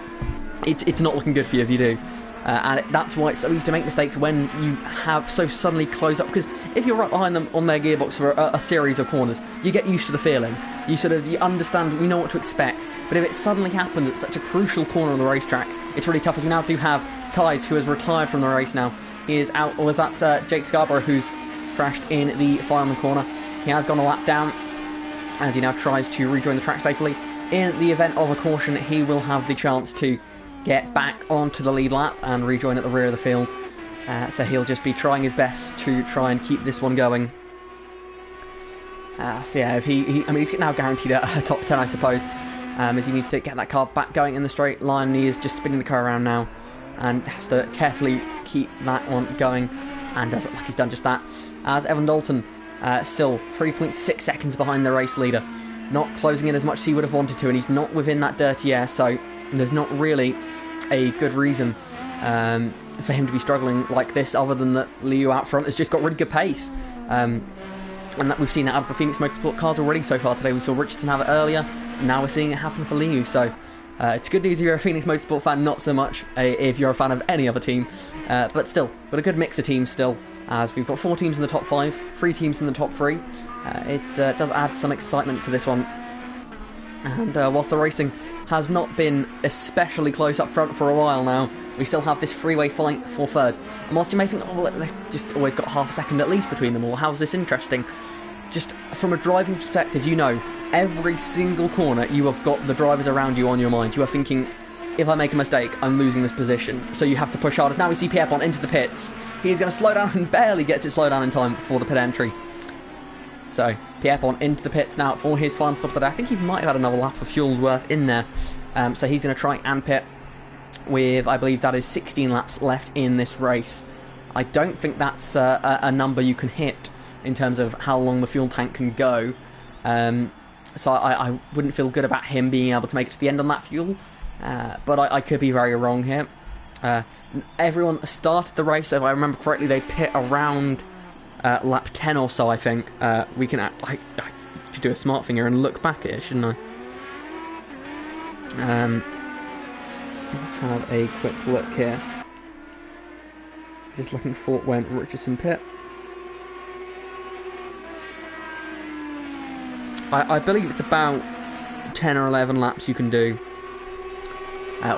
it's not looking good for you if you do. And that's why it's so easy to make mistakes when you have so suddenly close up, because if you're right behind them on their gearbox for a series of corners, you get used to the feeling. You understand, you know what to expect. But if it suddenly happens at such a crucial corner on the racetrack, it's really tough, as we now do have Ties, who has retired from the race now. He is out, or was that Jake Scarborough, who's crashed in the final corner. He has gone a lap down, and he now tries to rejoin the track safely. In the event of a caution, he will have the chance to get back onto the lead lap and rejoin at the rear of the field. So he'll just be trying his best to try and keep this one going. So yeah, if he's now guaranteed a top 10, I suppose, as he needs to get that car back going in the straight line. He is just spinning the car around now and has to carefully keep that one going, and does look like he's done just that. As Evan Dalton still 3.6 seconds behind the race leader, not closing in as much as he would have wanted to, and he's not within that dirty air, so there's not really a good reason for him to be struggling like this, other than that Liu out front has just got really good pace. And that we've seen that out of the Phoenix Motorsport cars already so far today. We saw Richardson have it earlier, and now we're seeing it happen for Liu. So it's good news if you're a Phoenix Motorsport fan, not so much if you're a fan of any other team. But still, got a good mix of teams still, as we've got 4 teams in the top 5, 3 teams in the top 3. It does add some excitement to this one. And whilst the racing has not been especially close up front for a while now, we still have this freeway fight for third. And whilst you may think, oh, they've just always got half a second at least between them all, how's this interesting? Just from a driving perspective, every single corner you have got the drivers around you on your mind. You are thinking, if I make a mistake, I'm losing this position. So you have to push hard. As now we see Pierpont into the pits. He's going to slow down and barely gets it slowed down in time for the pit entry. So Pierpont into the pits now for his final stop of the day. I think he might have had another lap of fuel's worth in there. So he's going to try and pit with, I believe that is 16 laps left in this race. I don't think that's a number you can hit in terms of how long the fuel tank can go. So I wouldn't feel good about him being able to make it to the end on that fuel. But I could be very wrong here. Everyone that started the race, if I remember correctly, they pit around lap 10 or so, I think. We can I should do a smart finger and look back at it, shouldn't I? Let's have a quick look here. Just looking for when Richardson pit. I believe it's about 10 or 11 laps you can do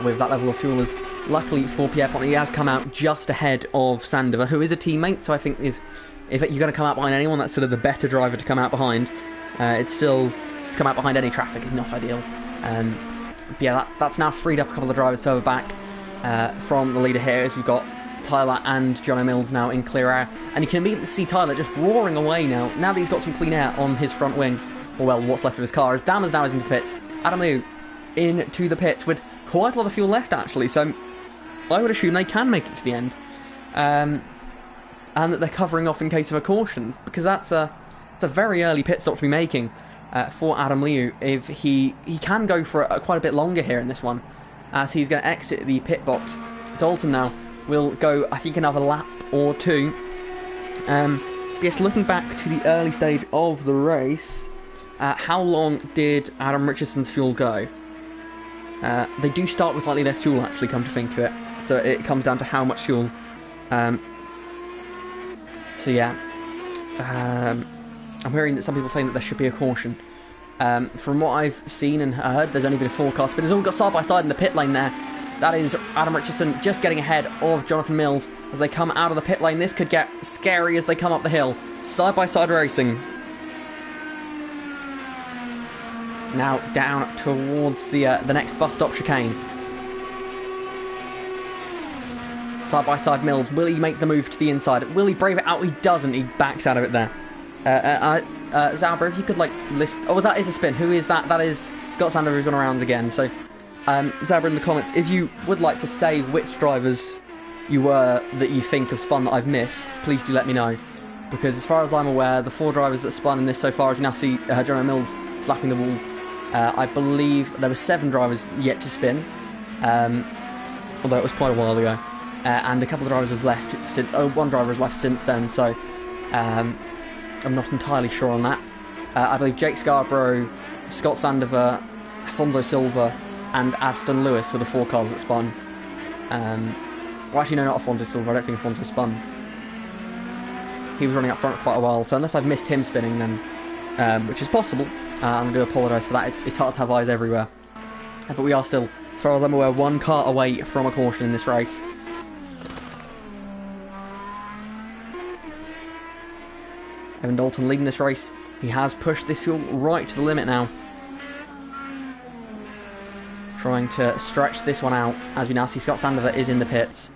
with that level of fuel. As luckily for Pierpont, he has come out just ahead of Sandover, who is a teammate. So I think if you're going to come out behind anyone, that's sort of the better driver to come out behind. It's still, to come out behind any traffic is not ideal. But yeah, that's now freed up a couple of drivers further back from the leader here, as we've got Tyler and Jono Mills now in clear air. And you can immediately see Tyler just roaring away now that he's got some clean air on his front wing. Or well, what's left of his car. As Dammers now is into the pits. Adam Liu into the pits with quite a lot of fuel left, actually. So I would assume they can make it to the end. And that they're covering off in case of a caution. Because that's a very early pit stop to be making for Adam Liu. If he can go for quite a bit longer here in this one. As he's going to exit the pit box Dalton now will go, I think, another lap or two. Yes, looking back to the early stage of the race, how long did Adam Richardson's fuel go? They do start with slightly less fuel, actually, come to think of it. So it comes down to how much fuel. So yeah, I'm hearing that some people are saying that there should be a caution. From what I've seen and heard, there's only been a forecast, but it's all got side by side in the pit lane there. That is Adam Richardson just getting ahead of Jonathan Mills as they come out of the pit lane. This could get scary as they come up the hill. Side by side racing. Now down towards the next bus stop chicane. Side by side Mills. Will he make the move to the inside? Will he brave it out? He doesn't. He backs out of it there. Zabra, if you could list. Oh, that is a spin. Who is that? That is Scott Sander, who's gone around again. So, Zabra, in the comments, if you would like to say which drivers you were that you think have spun that I've missed, please do let me know. Because as far as I'm aware, the 4 drivers that spun in this so far, as you now see Jonathan Mills slapping the wall, I believe there were 7 drivers yet to spin, although it was quite a while ago. And a couple of drivers have left since. Oh, 1 driver has left since then. So I'm not entirely sure on that. I believe Jake Scarborough, Scott Sandover, Afonso Silva, and Aston Lewis were the 4 cars that spun. Well, actually, no, not Afonso Silva. I don't think Afonso spun. He was running up front for quite a while. So unless I've missed him spinning, then which is possible, I do apologise for that. It's hard to have eyes everywhere. But we are still, as far as I'm aware, 1 car away from a caution in this race. Evan Dalton leading this race. He has pushed this fuel right to the limit now. Trying to stretch this one out, as we now see Scott Sandover is in the pits.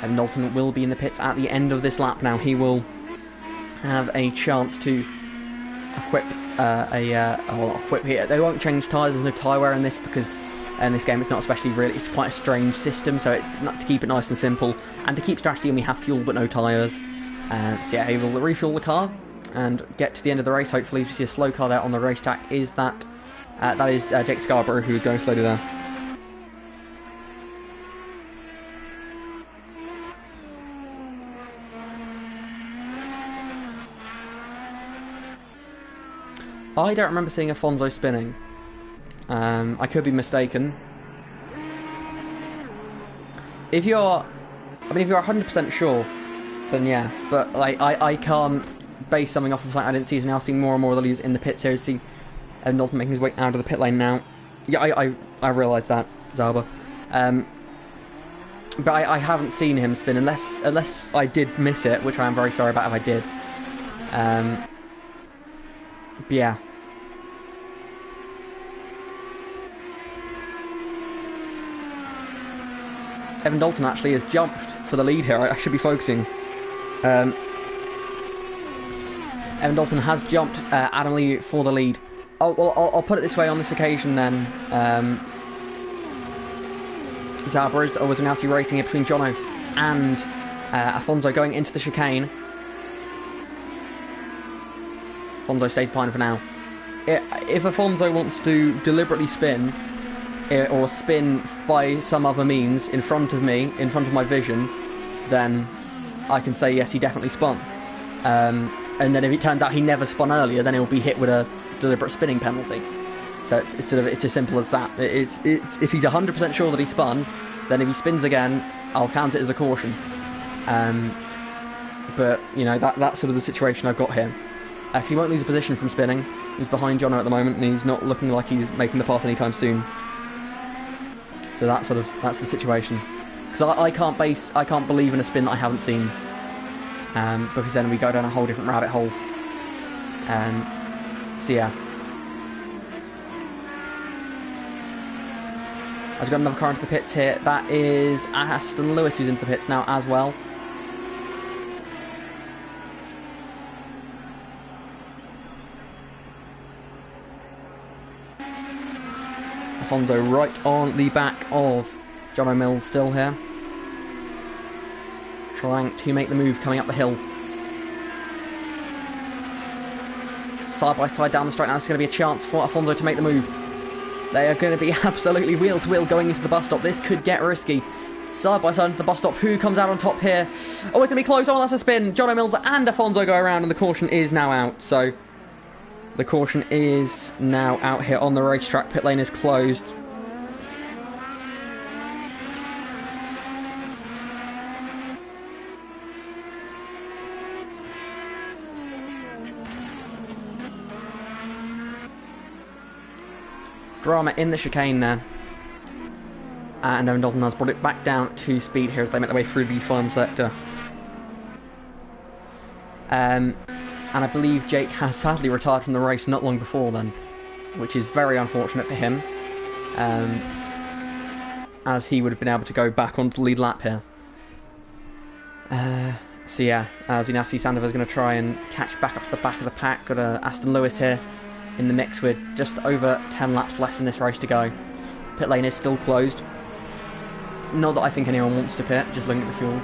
Evan Dalton will be in the pits at the end of this lap now. He will have a chance to equip equip here. They won't change tyres. There's no tyre wear in this because in this game it's not especially really. It's quite a strange system. So to keep it nice and simple and to keep strategy, and we have fuel but no tyres. So yeah, he will refuel the car and get to the end of the race. Hopefully, if you see a slow car there on the racetrack, is that is Jake Scarborough, who is going slowly there. I don't remember seeing Afonso spinning. I could be mistaken. If you're 100% sure, then yeah. But I can't base something off of something I didn't see. So now seeing more and more of the leaders in the pit. Seriously, Evan Dalton making his way out of the pit lane now. Yeah, I realised that, Zaba. But I haven't seen him spin unless I did miss it, which I am very sorry about if I did. But yeah. Evan Dalton actually has jumped for the lead here. I should be focusing. Evan Dalton has jumped Adam Lee for the lead. I'll put it this way on this occasion then. Zabra was now see racing here between Jono and Afonso going into the chicane. Afonso stays behind for now. If Afonso wants to deliberately spin, or spin by some other means in front of me, in front of my vision, then I can say yes, he definitely spun. And then if it turns out he never spun earlier, then he'll be hit with a deliberate spinning penalty. So it's as simple as that. It's if he's 100% sure that he spun, then if he spins again, I'll count it as a caution. But you know that's sort of the situation I've got here. Because he won't lose a position from spinning. He's behind Jono at the moment, and he's not looking like he's making the path anytime soon. So that's the situation. Because I can't believe in a spin that I haven't seen. Because then we go down a whole different rabbit hole. So yeah. I've got another car into the pits here. That is Aston Lewis who's into the pits now as well. Afonso right on the back of Jono Mills still here. Trying to make the move coming up the hill. side by side down the straight. Now it's going to be a chance for Alfonso to make the move. They are going to be absolutely wheel to wheel going into the bus stop. This could get risky. Side by side into the bus stop. Who comes out on top here? Oh, it's going to be close. Oh, that's a spin. Jono Mills and Alfonso go around, and the caution is now out. So the caution is now out here on the racetrack. Pit lane is closed. Drama in the chicane there. And Evan Dalton has brought it back down to speed here as they make their way through the final sector. And I believe Jake has sadly retired from the race not long before then, which is very unfortunate for him, as he would have been able to go back onto the lead lap here. So yeah, Zinassi Sandoval is going to try and catch back up to the back of the pack. Got Aston Lewis here in the mix with just over 10 laps left in this race to go. Pit lane is still closed. Not that I think anyone wants to pit, just looking at the fuel.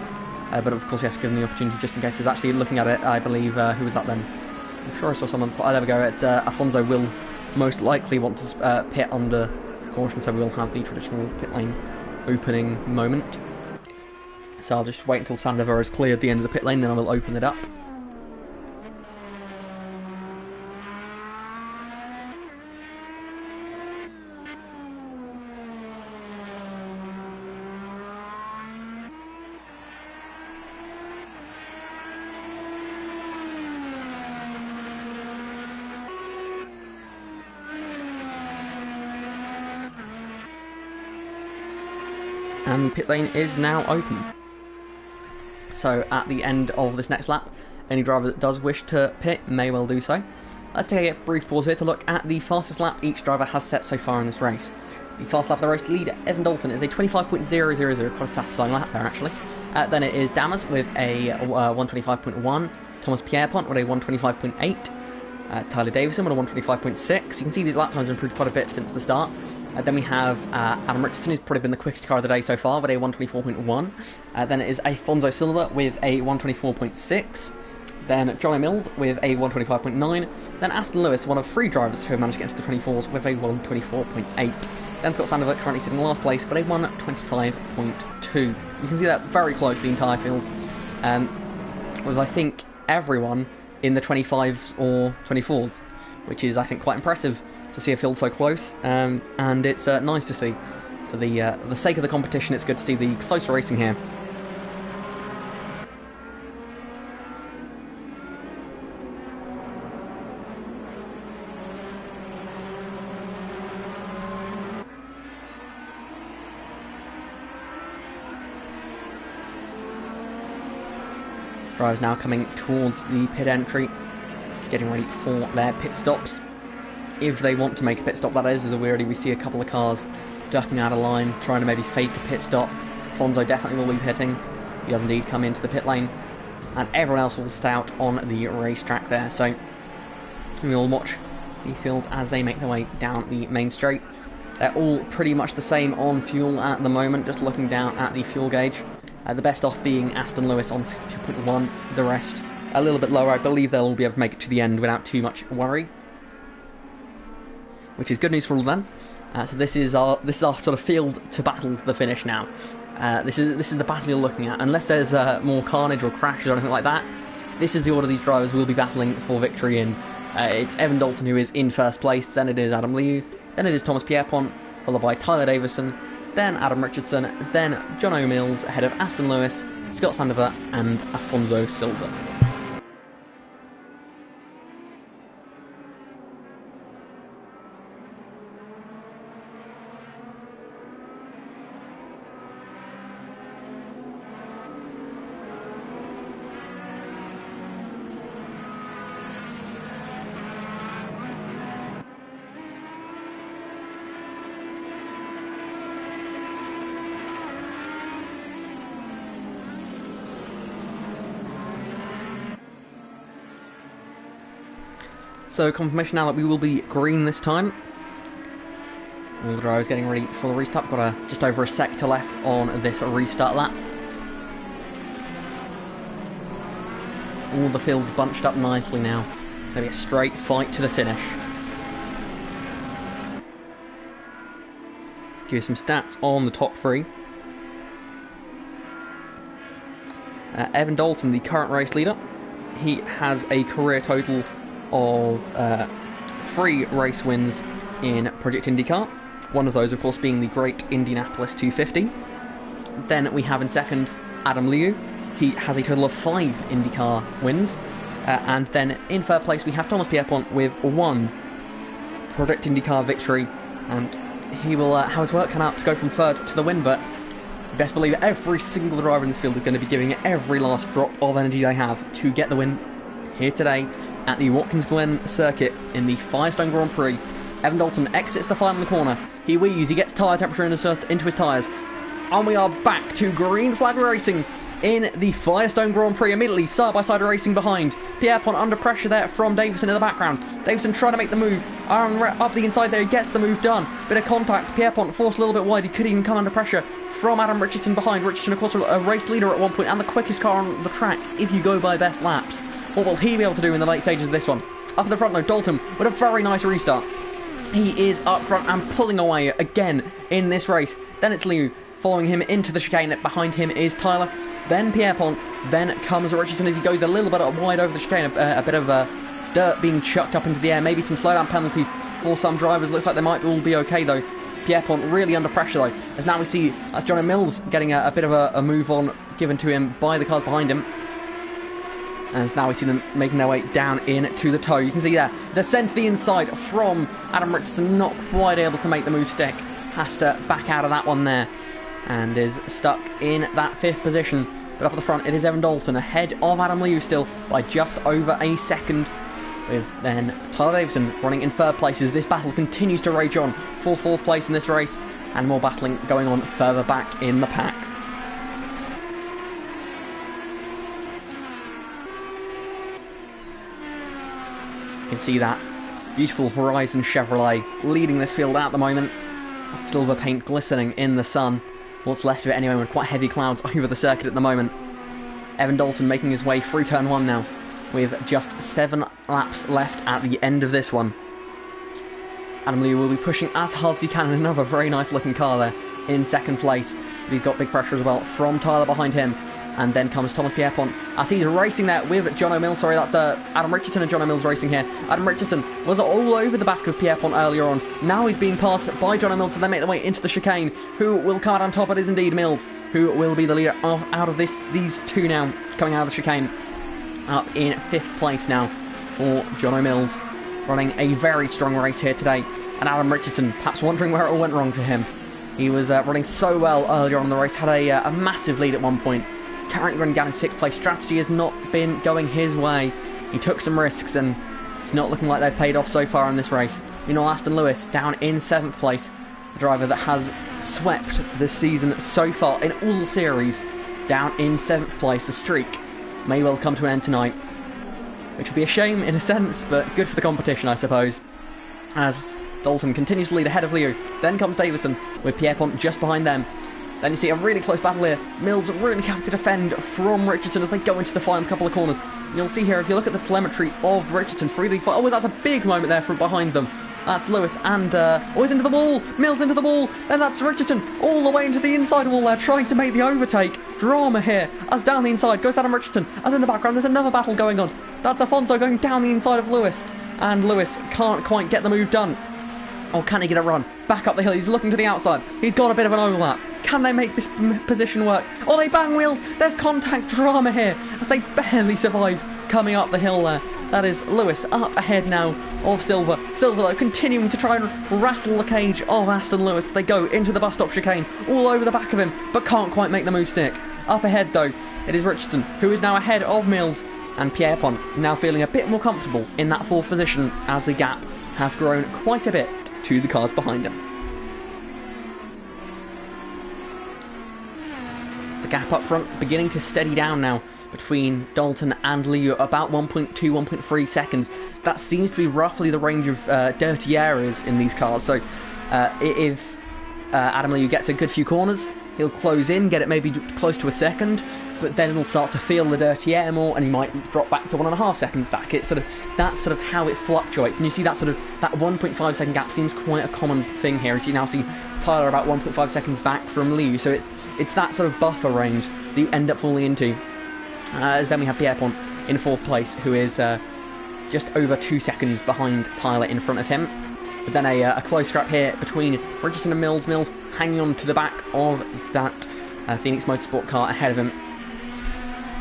But of course you have to give them the opportunity just in case. There's actually, looking at it, I believe, who was that then? I'm sure I saw someone. Oh, there we go. It's Alfonso will most likely want to pit under caution, so we'll have the traditional pit lane opening moment. So I'll just wait until Sandoval has cleared the end of the pit lane, then I will open it up. And the pit lane is now open. So at the end of this next lap, any driver that does wish to pit may well do so. Let's take a brief pause here to look at the fastest lap each driver has set so far in this race. The fastest lap of the race leader, Evan Dalton, is a 25.000, quite a satisfying lap there actually. Then it is Dammers with a 125.1, Thomas Pierpont with a 125.8, Tyler Davison with a 125.6. You can see these lap times have improved quite a bit since the start. Then we have Adam Richardson, who's probably been the quickest car of the day so far, with a 124.1. Then it is Afonso Silva with a 124.6. Then Jono Mills with a 125.9. Then Aston Lewis, one of 3 drivers who have managed to get into the 24s, with a 124.8. Then Scott Sandoval currently sitting in last place with a 125.2. You can see that very close to the entire field. With I think everyone in the 25s or 24s, which is I think quite impressive to see a field so close, and it's nice to see. For the sake of the competition, it's good to see the close racing here. Drivers now coming towards the pit entry, getting ready for their pit stops. If they want to make a pit stop, that is, as we see a couple of cars ducking out of line, trying to maybe fake a pit stop. Fonzo definitely will be pitting. He does indeed come into the pit lane. And everyone else will stay out on the racetrack there. So we will watch the field as they make their way down the main straight. They're all pretty much the same on fuel at the moment, just looking down at the fuel gauge. The best off being Aston Lewis on 62.1. The rest a little bit lower. I believe they'll all be able to make it to the end without too much worry, which is good news for all of them. So this is our sort of field to battle to the finish now. This is the battle you're looking at. Unless there's more carnage or crashes or anything like that, this is the order these drivers will be battling for victory in. It's Evan Dalton who is in first place, then it is Adam Liu, then it is Thomas Pierpont, followed by Tyler Davison, then Adam Richardson, then Jono Mills ahead of Aston Lewis, Scott Sandoval and Afonso Silva. So confirmation now that we will be green this time. All the drivers getting ready for the restart. Got just over a sector left on this restart lap. All the field bunched up nicely now. Going to be a straight fight to the finish. Give you some stats on the top three. Evan Dalton, the current race leader, he has a career total of 3 race wins in Project IndyCar. One of those, of course, being the great Indianapolis 250. Then we have in second Adam Liu. He has a total of 5 IndyCar wins. And then in third place we have Thomas Pierpont with 1 Project IndyCar victory. And he will have his work cut out to go from third to the win, but best believe every single driver in this field is going to be giving it every last drop of energy they have to get the win here today at the Watkins Glen circuit in the Firestone Grand Prix. Evan Dalton exits the final corner. He wheezes, he gets tyre temperature into his tyres. And we are back to green flag racing in the Firestone Grand Prix. Immediately side-by-side racing behind. Pierpont under pressure there from Davison in the background. Davison trying to make the move. Aaron up the inside there, he gets the move done. Bit of contact. Pierpont forced a little bit wide. He could even come under pressure from Adam Richardson behind. Richardson, of course, a race leader at one point and the quickest car on the track if you go by best laps. What will he be able to do in the late stages of this one? Up in the front though, Dalton with a very nice restart. He is up front and pulling away again in this race. Then it's Liu following him into the chicane. Behind him is Tyler. Then Pierpont, then comes Richardson as he goes a little bit wide over the chicane, a bit of dirt being chucked up into the air, maybe some slowdown penalties for some drivers. Looks like they might all be okay though. Pierpont really under pressure though, as now we see that's Jono Mills getting a bit of a move on given to him by the cars behind him. As now we see them making their way down into the toe. You can see there, there's a send to the inside from Adam Richardson, not quite able to make the move stick. Has to back out of that one there, and is stuck in that 5th position. But up at the front, it is Evan Dalton, ahead of Adam Liu still by just over a second, with then Tyler Davison running in 3rd place as this battle continues to rage on for 4th place in this race, and more battling going on further back in the pack. You can see that beautiful Horizon Chevrolet leading this field at the moment. Silver paint glistening in the sun. What's left of it anyway, with quite heavy clouds over the circuit at the moment. Evan Dalton making his way through turn 1 now, with just 7 laps left at the end of this one. Adam Liu will be pushing as hard as he can in another very nice looking car there in 2nd place. But he's got big pressure as well from Tyler behind him. And then comes Thomas Pierpont as he's racing there with Jono Mills. Sorry, that's Adam Richardson and Jono Mills racing here. Adam Richardson was all over the back of Pierpont earlier on. Now he's being passed by Jono Mills, so they make their way into the chicane. Who will come out on top? It is indeed Mills, who will be the leader out of these two now, coming out of the chicane. Up in 5th place now for Jono Mills, running a very strong race here today. And Adam Richardson, perhaps wondering where it all went wrong for him. He was running so well earlier on in the race, had a massive lead at one point. Currently running down in 6th place. Strategy has not been going his way. He took some risks and it's not looking like they've paid off so far in this race. Meanwhile, Aston Lewis down in 7th place. The driver that has swept this season so far in all series, down in 7th place. The streak may well come to an end tonight, which would be a shame in a sense, but good for the competition, I suppose. As Dalton continues to lead ahead of Liu. Then comes Davison with Pierpont just behind them. Then you see a really close battle here. Mills really having to defend from Richardson as they go into the final couple of corners. And you'll see here, if you look at the telemetry of Richardson through the final... Oh, that's a big moment there from behind them. That's Lewis and... he's into the wall! Mills into the wall! Then that's Richardson all the way into the inside wall there, trying to make the overtake. Drama here. As down the inside goes Adam Richardson. As in the background, there's another battle going on. That's Afonso going down the inside of Lewis. And Lewis can't quite get the move done. Or can he get a run? Back up the hill, he's looking to the outside. He's got a bit of an overlap. Can they make this position work? Oh, they bang wheels. There's contact drama here as they barely survive coming up the hill there. That is Lewis up ahead now of Silver. Silver, though, continuing to try and rattle the cage of Aston Lewis. They go into the bus stop chicane, all over the back of him, but can't quite make the move stick. Up ahead, though, it is Richardson, who is now ahead of Mills, and Pierpont now feeling a bit more comfortable in that 4th position as the gap has grown quite a bit to the cars behind him. The gap up front beginning to steady down now between Dalton and Liu, about 1.2, 1.3 seconds. That seems to be roughly the range of dirty areas in these cars. So if Adam Liu gets a good few corners, he'll close in, get it maybe close to a second. but then he'll start to feel the dirty air more, and he might drop back to 1.5 seconds back. It's that's sort of how it fluctuates, and you see that 1.5 second gap seems quite a common thing here. As you now see Tyler about 1.5 seconds back from Liu, so it's that sort of buffer range that you end up falling into. As then we have Pierpont in 4th place, who is just over 2 seconds behind Tyler in front of him. But then a close scrap here between Richardson and Mills. Mills hanging on to the back of that Phoenix Motorsport car ahead of him.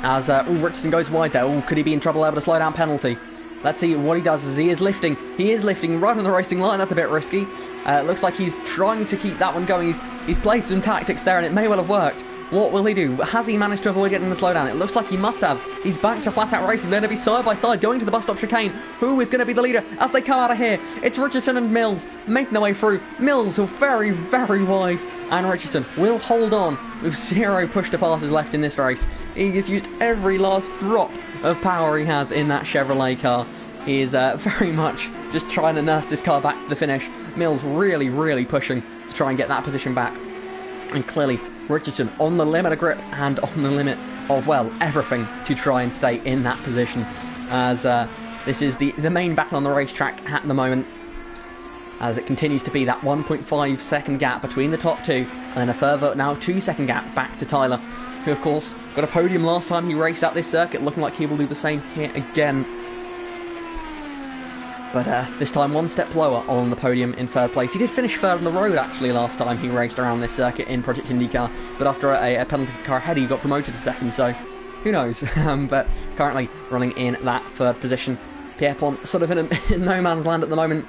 As Richardson goes wide there. Could he be in trouble there with a slowdown penalty? Let's see what he does as he is lifting. He is lifting right on the racing line. That's a bit risky. Looks like he's trying to keep that one going. He's played some tactics there, and it may well have worked. What will he do? Has he managed to avoid getting the slowdown? It looks like he must have. He's back to flat-out racing. They're going to be side by side going to the bus stop chicane. Who is going to be the leader as they come out of here? It's Richardson and Mills making their way through. Mills very, very wide. And Richardson will hold on with 0 push-to-passes left in this race. He has used every last drop of power he has in that Chevrolet car. He is very much just trying to nurse this car back to the finish. Mills really, really pushing to try and get that position back. And clearly, Richardson on the limit of grip and on the limit of, well, everything to try and stay in that position, as this is the main battle on the racetrack at the moment, as it continues to be that 1.5 second gap between the top two, and then a further now 2 second gap back to Tyler, who of course got a podium last time he raced at this circuit, looking like he will do the same here again. But this time 1 step lower on the podium in 3rd place. He did finish 3rd on the road actually last time he raced around this circuit in Project IndyCar, but after a penalty for the car ahead he got promoted to 2nd, so who knows. But currently running in that 3rd position. Pierpont sort of in no man's land at the moment,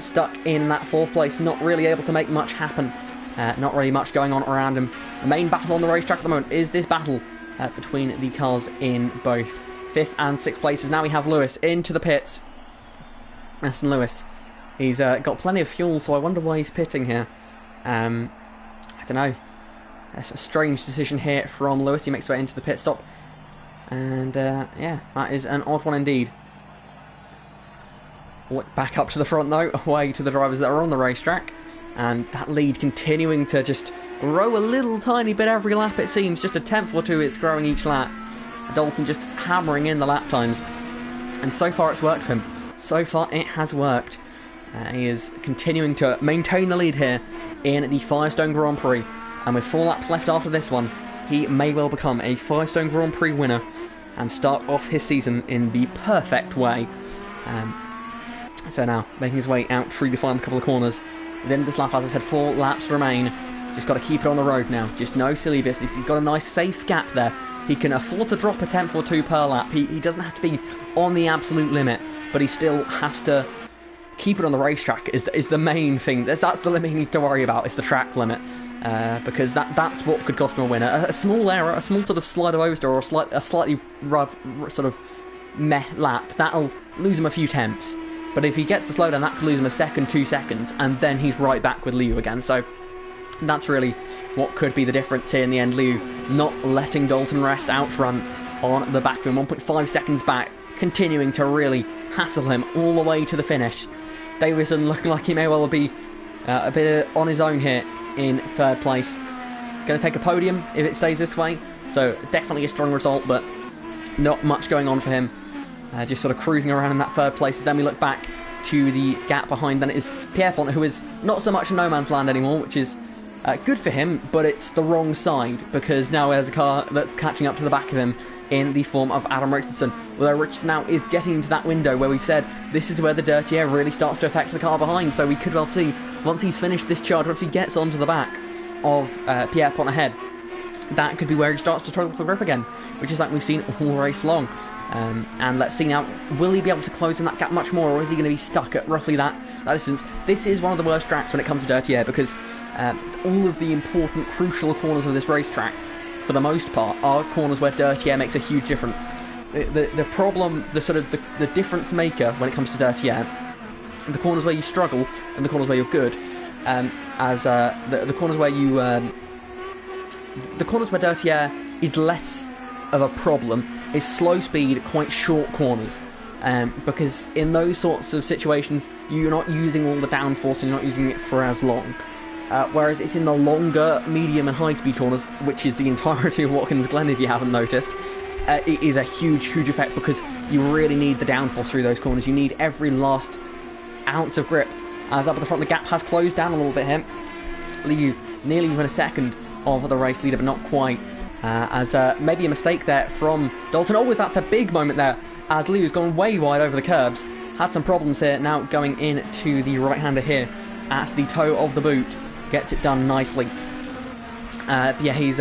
stuck in that 4th place, not really able to make much happen, not really much going on around him. The main battle on the racetrack at the moment is this battle between the cars in both 5th and 6th places. Now we have Lewis into the pits. Aston Lewis, he's got plenty of fuel, so I wonder why he's pitting here. I don't know. That's a strange decision here from Lewis. He makes his way into the pit stop, and yeah, that is an odd one indeed. Back up to the front though, away to the drivers that are on the racetrack, and that lead continuing to just grow a little tiny bit every lap, it seems. Just a tenth or two it's growing each lap. Dalton just hammering in the lap times, and so far it's worked for him. So far it has worked. He is continuing to maintain the lead here in the Firestone Grand Prix, and with 4 laps left after this one, he may well become a Firestone Grand Prix winner and start off his season in the perfect way. So now, making his way out through the final couple of corners. Then this lap, as I said, 4 laps remain. Just got to keep it on the road now. Just no silly business. He's got a nice safe gap there. He can afford to drop a tenth or two per lap. He doesn't have to be on the absolute limit, but he still has to keep it on the racetrack is the main thing. That's the limit he needs to worry about, is the track limit. Because that's what could cost him a win. A small error, a small sort of slide of oversteer, or a slightly rough sort of meh lap, that'll lose him a few tenths. But if he gets a slowdown, that could lose him a second, 2 seconds, and then he's right back with Liu again. So that's really what could be the difference here in the end. Liu not letting Dalton rest out front on the back of him, 1.5 seconds back, continuing to really hassle him all the way to the finish. Davison looking like he may well be a bit on his own here in 3rd place. Going to take a podium if it stays this way, so definitely a strong result, but not much going on for him. Just sort of cruising around in that 3rd place. Then we look back to the gap behind, then it is Pierpont, who is not so much in no man's land anymore, which is good for him, but it's the wrong side, because now there's a car that's catching up to the back of him in the form of Adam Richardson. Although Richardson now is getting into that window where we said this is where the dirty air really starts to affect the car behind, so we could well see, once he's finished this charge, once he gets onto the back of Pierpont ahead, that could be where he starts to struggle for grip again, which is like we've seen all race long. And let's see now, will he be able to close in that gap much more, or is he going to be stuck at roughly that distance? This is one of the worst tracks when it comes to dirty air, because all of the important, crucial corners of this racetrack, for the most part, are corners where dirty air makes a huge difference. The problem, the difference maker when it comes to dirty air, the corners where you struggle and the corners where you're good, the corners where you the corners where dirty air is less of a problem is slow speed, quite short corners, because in those sorts of situations you're not using all the downforce and you're not using it for as long. whereas it's in the longer, medium and high-speed corners, which is the entirety of Watkins Glen if you haven't noticed. It is a huge, huge effect because you really need the downforce through those corners. You need every last ounce of grip. As up at the front, the gap has closed down a little bit here. Liu nearly within a second of the race leader, but not quite. As maybe a mistake there from Dalton. Oh, that's a big moment there, as Liu's gone way wide over the curbs. Had some problems here, now going in to the right-hander here at the toe of the boot. Gets it done nicely. But yeah, he's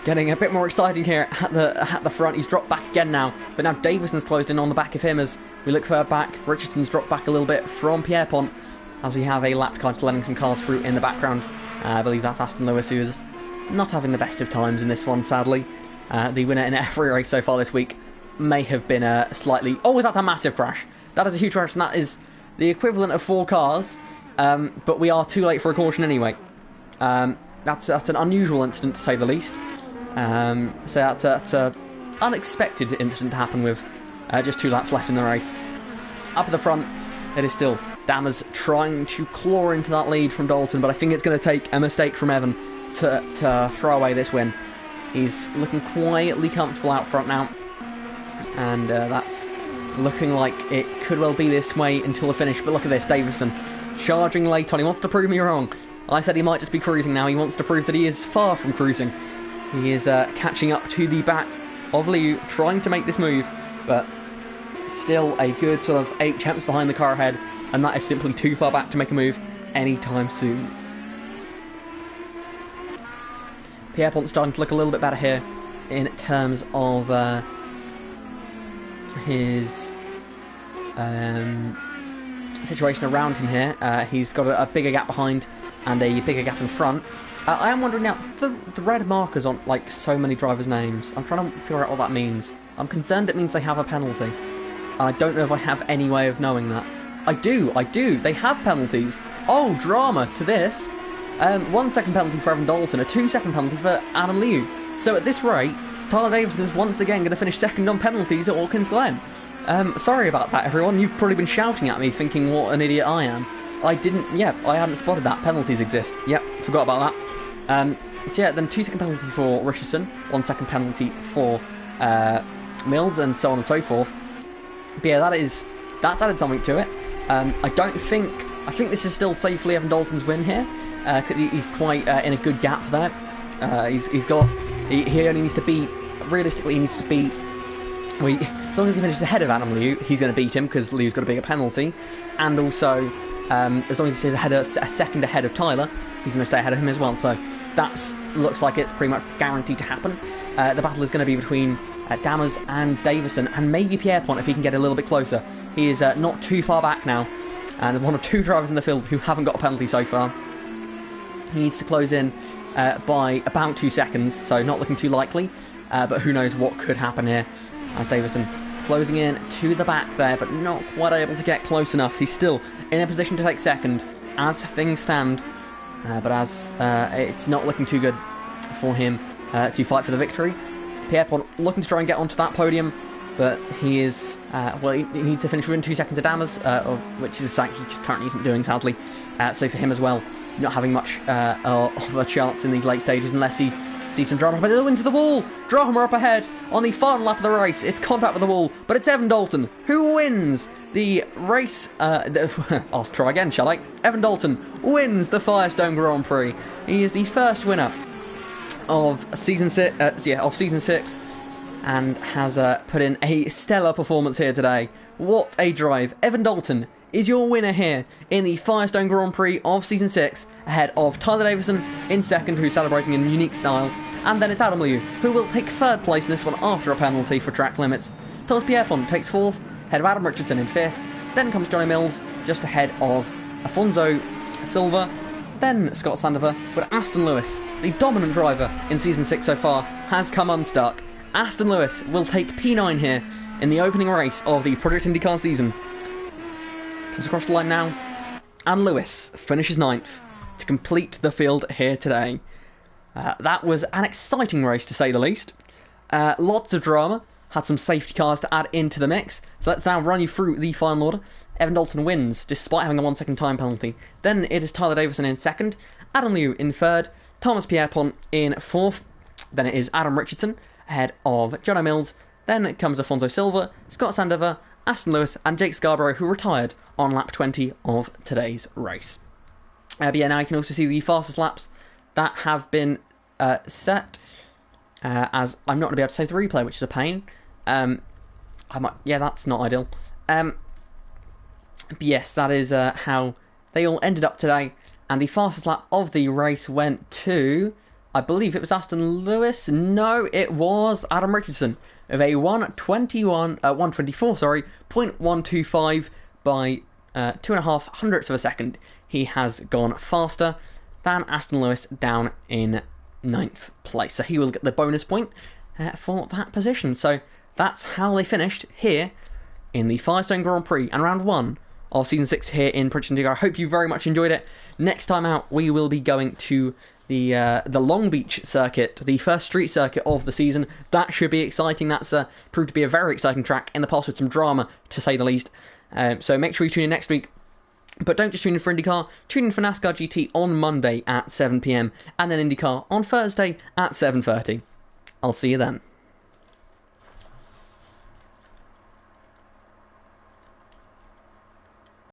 getting a bit more exciting here at the front. He's dropped back again now, but now Davison's closed in on the back of him as we look further back. Richardson's dropped back a little bit from Pierpont as we have a lap car just letting some cars through in the background. I believe that's Aston Lewis, who is not having the best of times in this one, sadly. The winner in every race so far this week may have been slightly... Oh, that's a massive crash. That is a huge crash, and that is the equivalent of 4 cars, but we are too late for a caution anyway. That's an unusual incident, to say the least. So that's an unexpected incident to happen with just 2 laps left in the race. Up at the front, it is still Dammers trying to claw into that lead from Dalton, but I think it's going to take a mistake from Evan to throw away this win. He's looking quietly comfortable out front now, and that's looking like it could well be this way until the finish. But look at this, Davison charging late on. He wants to prove me wrong. I said he might just be cruising now. He wants to prove that he is far from cruising. He is catching up to the back of Liu, trying to make this move, but still a good sort of 8 tenths behind the car ahead, and that is simply too far back to make a move anytime soon. Pierpont's starting to look a little bit better here in terms of his situation around him here. He's got a bigger gap behind and a bigger gap in front. I am wondering now, the red markers on like so many drivers' names, I'm trying to figure out what that means. I'm concerned it means they have a penalty. I don't know if I have any way of knowing that. I do, they have penalties. Oh, drama to this. 1 second penalty for Evan Dalton, a 2 second penalty for Adam Liu. So at this rate, Tyler Davison is once again going to finish second on penalties at Watkins Glen. Sorry about that, everyone. You've probably been shouting at me thinking what an idiot I am. I hadn't spotted that. Penalties exist. Yep, forgot about that. So yeah, then 2 second penalty for Richardson, 1 second penalty for Mills, and so on and so forth. But yeah, that added something to it. I think this is still safely Evan Dalton's win here. He's quite in a good gap there. He only needs to beat, realistically he needs to beat, as long as he finishes ahead of Adam Liu, he's going to beat him because Liu's got a bigger penalty, and also as long as he stays a second ahead of Tyler, he's going to stay ahead of him as well. So that looks like it's pretty much guaranteed to happen. The battle is going to be between Dammers and Davison, and maybe Pierpont if he can get a little bit closer. He is not too far back now, and one of 2 drivers in the field who haven't got a penalty so far. He needs to close in by about 2 seconds, so not looking too likely, but who knows what could happen here, as Davison closing in to the back there, but not quite able to get close enough. He's still in a position to take second as things stand, but as it's not looking too good for him to fight for the victory. Pierpont looking to try and get onto that podium, but he is, he needs to finish within 2 seconds of Dammers, which is something he just currently isn't doing, sadly. So for him as well, not having much of a chance in these late stages unless he sees some drama. But into the wall! Drama up ahead on the final lap of the race. It's contact with the wall, but it's Evan Dalton who wins the race. I'll try again, shall I? Evan Dalton wins the Firestone Grand Prix. He is the first winner of season 6, and has put in a stellar performance here today. What a drive! Evan Dalton is your winner here in the Firestone Grand Prix of Season 6, ahead of Tyler Davison in second, who's celebrating in unique style, and then it's Adam Liu, who will take third place in this one after a penalty for track limits. Thomas Pierpont takes fourth, ahead of Adam Richardson in fifth, then comes Johnny Mills, just ahead of Afonso Silva, then Scott Sandover, but Aston Lewis, the dominant driver in Season 6 so far, has come unstuck. Aston Lewis will take P9 here in the opening race of the Project IndyCar season. Comes across the line now, and Lewis finishes 9th to complete the field here today. That was an exciting race, to say the least. Lots of drama, had some safety cars to add into the mix. So let's now run you through the final order. Evan Dalton wins, despite having a 1 second time penalty. Then it is Tyler Davison in second, Adam Liu in third, Thomas Pierpont in fourth. Then it is Adam Richardson ahead of Jono Mills. Then comes Afonso Silva, Scott Sandover, Aston Lewis, and Jake Scarborough, who retired on lap 20 of today's race. But yeah, now you can also see the fastest laps that have been set. As I'm not going to be able to save the replay, which is a pain. Yeah, that's not ideal. But yes, that is how they all ended up today. And the fastest lap of the race went to, I believe it was Aston Lewis. No, it was Adam Richardson of a 124, sorry, 0.125 by 2.5 hundredths of a second. He has gone faster than Aston Lewis down in 9th place. So he will get the bonus point for that position. So that's how they finished here in the Firestone Grand Prix and round 1 of Season 6 here in Project IndyCar. I hope you very much enjoyed it. Next time out, we will be going to the Long Beach circuit, the first street circuit of the season. That should be exciting. That's proved to be a very exciting track in the past with some drama, to say the least. So make sure you tune in next week. But don't just tune in for IndyCar, tune in for NASCAR GT on Monday at 7 PM and then IndyCar on Thursday at 7:30. I'll see you then.